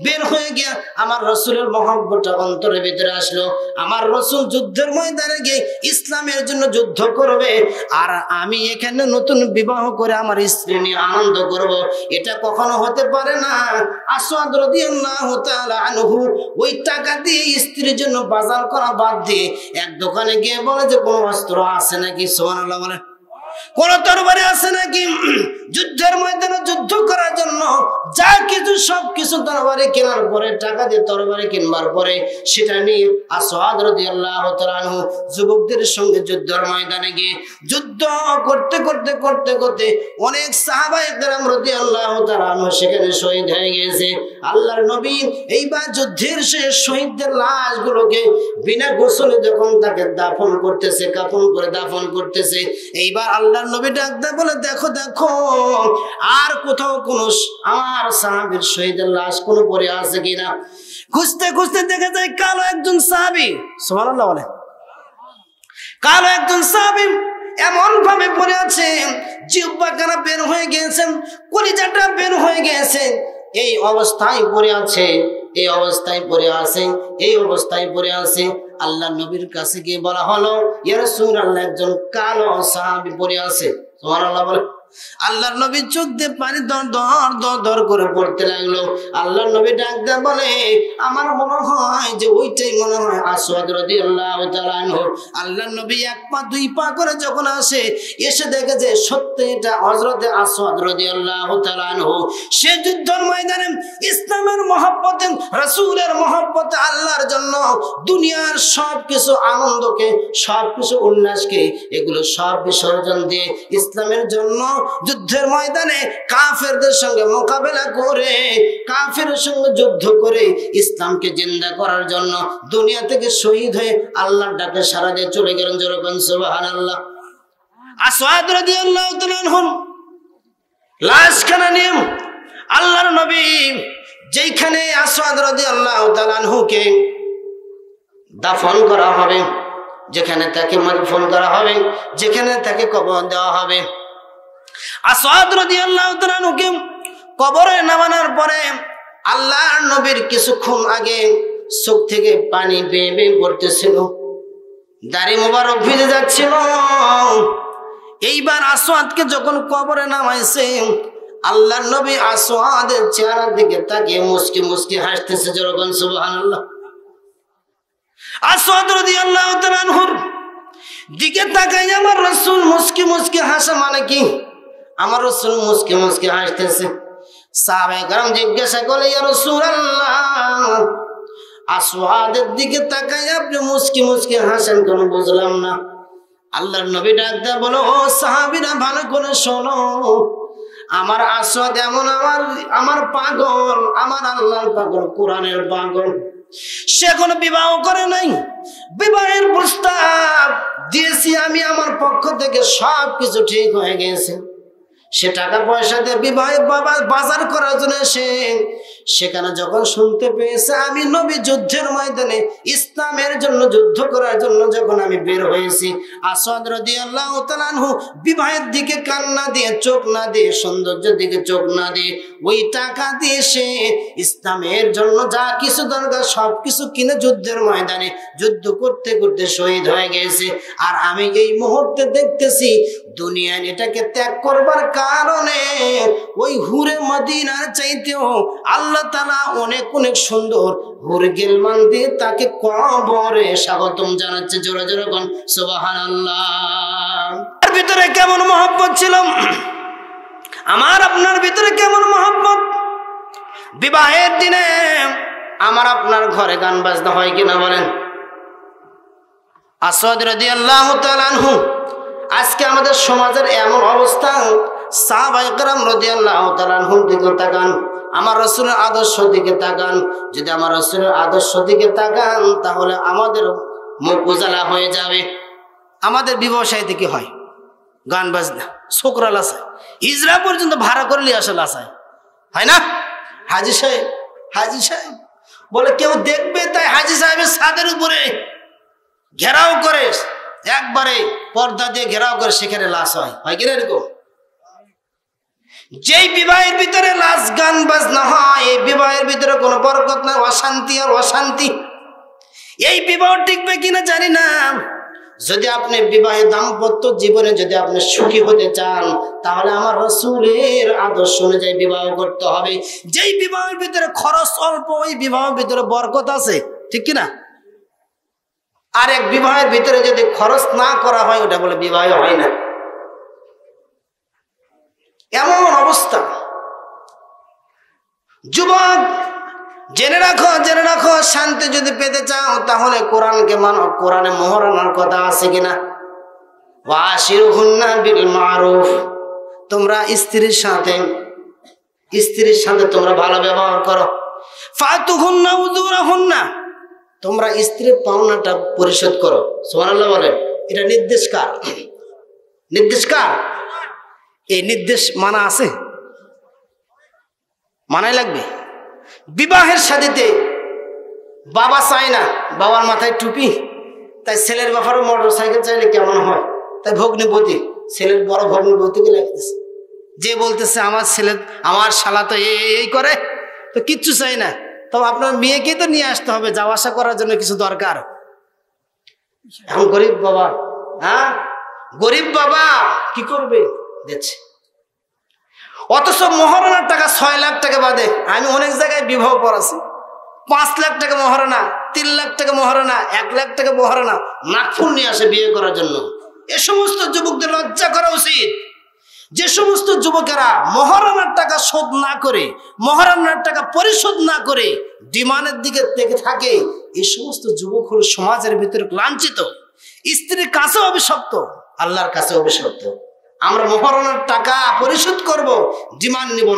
বের হয়ে গিয়ে আমার রাসূলের মহব্বতটা অন্তরের ভিতরে আসলো। আমার রাসূল যুদ্ধের ময়দানে গিয়ে ইসলামের জন্য যুদ্ধ করবে, আর আমি এখানে নতুন বিবাহ করে আমার স্ত্রী নিয়ে আনন্দ করব, এটা কখনো হতে পারে না। আসওয়াদ রাদিয়াল্লাহু তাআলা আনহু ওই টাকা দিয়ে স্ত্রীর জন্য বাজার করা বাদ দিয়ে এক দোকানে গিয়ে বলে যে কোনো অস্ত্র আছে নাকি, সুবহানাল্লাহ বলে, কোন তরবারি আছে নাকি, যুদ্ধের ময়দানে যুদ্ধ করার জন্য যা কিছু সবকিছু তরবারি কেনার পরে টাকা দিয়ে তরবারি কিনবার পরে সেটা নিয়ে আসওয়াদ রাদিয়াল্লাহু তাআলা আনহু যুবকদের সঙ্গে যুদ্ধের ময়দানে গিয়ে যুদ্ধ করতে করতে করতে করতে অনেক সাহাবায়ে কেরাম রাদিয়াল্লাহু তাআলা আনহু সেখানে শহীদ হয়ে গেছে। আল্লাহর নবী এইবার যুদ্ধের শেষ শহীদদের লাশগুলোকে বিনা গোসলে যখন তাকে দাফন করতেছে, কাফন করে দাফন করতেছে, এইবার আল্লাহর নবী ডাক দেয় বলে দেখো দেখো আর কোথাও কোন আমার সাহাবীর শহীদের লাশ কোন পড়ে আছে কিনা। খুঁজতে খুঁজতে দেখা যায় কালো একজন সাহাবী, সুবহানাল্লাহ বলে, কালো একজন সাহাবী এমন ভাবে পড়ে আছে জিহ্বাখানা বের হয়ে গেছে, কলিজাটা বের হয়ে গেছে, এই অবস্থায় পড়ে আছে, এই অবস্থায় পড়ে আছে। আল্লাহ নবীর কাছে গিয়ে বলা হলো ইয়া রাসূলুল্লাহ একজন কালো সাহাবী পড়ে আছে, সুবহানাল্লাহ বলে। আল্লাহর নবী চোখ দিয়ে পানি দর করে পড়তে লাগলো। আল্লাহর নবী ডাক দেন বলে আমার মনে হয় যে ওইটাই মনে হয় আসওয়াদ রাদিয়াল্লাহু তাআলা আনহু। আল্লাহর নবী এক পা দুই পা করে যখন আসে এসে দেখে যে সত্যি এটা হযরতে আসওয়াদ রাদিয়াল্লাহু তাআলা আনহু। সে যুদ্ধের ময়দানে ইসলামের মহব্বতে রাসূলের মহব্বতে আল্লাহর জন্য দুনিয়ার সবকিছু আনন্দকে সবকিছু উল্লাসকে এগুলো সব বিসর্জন দিয়ে ইসলামের জন্য যুদ্ধের ময়দানে কাফেরদের সঙ্গে মোকাবেলা করে কাফেরের সঙ্গে যুদ্ধ করে ইসলামকে জিন্দা করার জন্য দুনিয়া থেকে শহীদ হয়ে আল্লাহর ডাকে সাড়া দিয়ে চলে গেলেন। যেরকম সুবহানাল্লাহ। আসওয়াদ রাদিয়াল্লাহু তাআলা আনহু লাশখানা নিয়ে আল্লাহর নবী যেখানে আসওয়াদ রাদিয়াল্লাহু তাআলা আনহুকে দাফন করা হবে, যেখানে তাকে মাদফন করা হবে, যেখানে তাকে কবর দেওয়া হবে, আসওয়াদ রাদিয়াল্লাহু তাআলা আনহুকে কবরে নামানোর পরে আল্লাহর নবীর কিছুক্ষণ আগে চোখ থেকে পানি বেয়ে বেয়ে পড়তেছিল, দাড়ি মোবারক ভিজে যাচ্ছিল। এইবার আসওয়াদকে যখন কবরে নামাইছে আল্লাহর নবী আসওয়াদের চেহারার দিকে তাকিয়ে মুস্কি মুস্কি হাসতেছে। যেরকম সুবহানাল্লাহ। আসওয়াদ রাদিয়াল্লাহু তাআলা আনহুর দিকে তাকাই আমার রাসূল মুস্কি মুস্কি হাসা মানে কি? আমার রাসূল মুস্কি মুস্কি হাসতেছে। সাহাবায়ে কেরাম জিজ্ঞাসা করলে ইয়া রাসূলুল্লাহ আসওয়াদের দিকে তাকাই আপনি মুস্কি মুস্কি হাসেন কেন বুঝলাম না। আল্লাহর নবী ডাক দেয়া বলো, ও সাহাবীরা ভালো করে শোনো, আমার আসাদ এমন আমার পাগল, আমার আল্লাহর পাগল, কোরআনের পাগল। সে এখনো বিবাহ করে নাই, বিবাহের প্রস্তাব দিয়েছি আমি, আমার পক্ষ থেকে সব কিছু ঠিক হয়ে গেছে। সে টাকা পয়সা দিয়ে বিবাহের বাজার করার জন্য সেখানে যখন শুনতে পেয়েছে আমি নবী যুদ্ধের ময়দানে ইসলামের জন্য যুদ্ধ করার জন্য যখন আমি বের হয়েছি, আসাদ রাদিয়াল্লাহু তাআলা আনহু বিবাহের দিকে কান না দিয়ে, চোখ না দিয়ে, সৌন্দর্যের দিকে চোখ না দিয়ে, ওই টাকা দিয়ে সে ইসলামের জন্য যা কিছু দরকার সবকিছু কিনে যুদ্ধের ময়দানে যুদ্ধ করতে করতে শহীদ হয়ে গেছে। আর আমি এই মুহূর্তে দেখতেছি দুনিয়ায় এটাকে ত্যাগ করবার কারণে ওই হুরে মদিনার চাইতেও আল্লাহ তাআলা অনেক অনেক সুন্দর হুর গিলমান দিয়ে তাকে কবরে স্বাগতম জানাচ্ছে। জোরে জোরে কোন সুবহানাল্লাহ। তার ভিতরে কেমন মহব্বত ছিল, আমার আপনার ভিতরে কেমন মহব্বত। বিবাহের দিনে আমার আপনার ঘরে গান বাজনা হয় কিনা বলেন? আসাদ রাদিয়াল্লাহু তাআলা আনহু, আজকে আমাদের সমাজের এমন অবস্থা, সাহাবায়ে কেরাম রাদিয়াল্লাহু তাআলা আনহুর দিকে তাকান, আমার রাসূলের আদর্শ দিকে তাকান। যদি আমার রাসূলের আদর্শ দিকে তাকান তাহলে আমাদের মুখ উজালা হয়ে যাবে। আমাদের বিবাহ সাহিত্যে কি হয়? গান বাজনা, ছোকরা লাসায়, ইজরা পর্যন্ত ভাড়া করে নিয়ে আসা লাসায়, হয় না? হাজী সাহেব বলে কেউ দেখবে তাই হাজী সাহেবের ছাদের উপরে ঘেরাও করে, একবারে পর্দা দিয়ে ঘেরাও করে সেখানে লাশ হয় কিনা এরকম? যেই বিবাহের ভিতরে লাশ গান বাজনা হয়, এই বিবাহের ভিতরে কোনো বরকত নাই, অশান্তি আর অশান্তি। এই বিবাহ টিকবে কিনা জানি না। যদি আপনি বিবাহে দাম্পত্য জীবনে যদি আপনি সুখী হতে চান তাহলে আমার রাসূলের আদর্শ অনুযায়ী বিবাহ করতে হবে। যেই বিবাহের ভিতরে খরচ অল্প, ওই বিবাহের ভিতরে বরকত আছে, ঠিক কিনা? আর এক বিবাহের ভিতরে যদি খরচ না করা হয় ওটা বলে বিবাহ হয় না। এমন অবস্থা। যুবক জেনে রাখো, শান্তি যদি পেতে চাও তাহলে কোরআনকে মানো। কোরআনে মোহরানার কথা আছে কিনা? ওয়াশিরুহুন্না বিল মারুফ, তোমরা স্ত্রীর সাথে তোমরা ভালো ব্যবহার করো। ফাতুহুন্না উজুরাহুন্না, তোমরা স্ত্রীর পাওনাটা পরিশোধ করো। সুবহানাল্লাহ বলেন। এটা নির্দেশ কার? এই নির্দেশ মানা আছে, মানাই লাগবে। বিবাহের শাদীতে বাবা চায় না, বাবার মাথায় টুপি, তাই ছেলের বাবারও মোটর সাইকেল চাইলে কেমন হয়, তাই ভগ্নিপতি ছেলের বড় ভগ্নিপতিকে লাগতেছে। যে বলতেছে আমার ছেলে, আমার শালা তো এই করে, তো কিচ্ছু চাই না, তবে আপনার মেয়েকেই তো নিয়ে আসতে হবে, যাওয়া আসা করার জন্য কিছু দরকার। এখন গরিব বাবা, গরিব বাবা কি করবে, দিচ্ছে। অথচ মহারণার টাকা 6 লাখ টাকা বাদে আমি অনেক জায়গায় বিবাহ পড়াছি, 5 লাখ টাকা মহারণা, 3 লাখ টাকা মহারণা, 1 লাখ টাকা মহারণা নাকফুল নিয়ে আসে বিয়ে করার জন্য। এ সমস্ত যুবকদের লজ্জা করা উচিত। যে সমস্ত যুবকেরা মহারণার টাকা শোধ না করে, মহারণার টাকা পরিশোধ না করে ডিমান্ডের দিকে থেকে থাকে, এই সমস্ত যুবক হল সমাজের ভিতরে লাঞ্ছিত, স্ত্রীর কাছে অভিশপ্ত, আল্লাহর কাছে অভিশপ্ত। আমরা মহারণার টাকা পরিশোধ করব, ডিমান্ড নিব।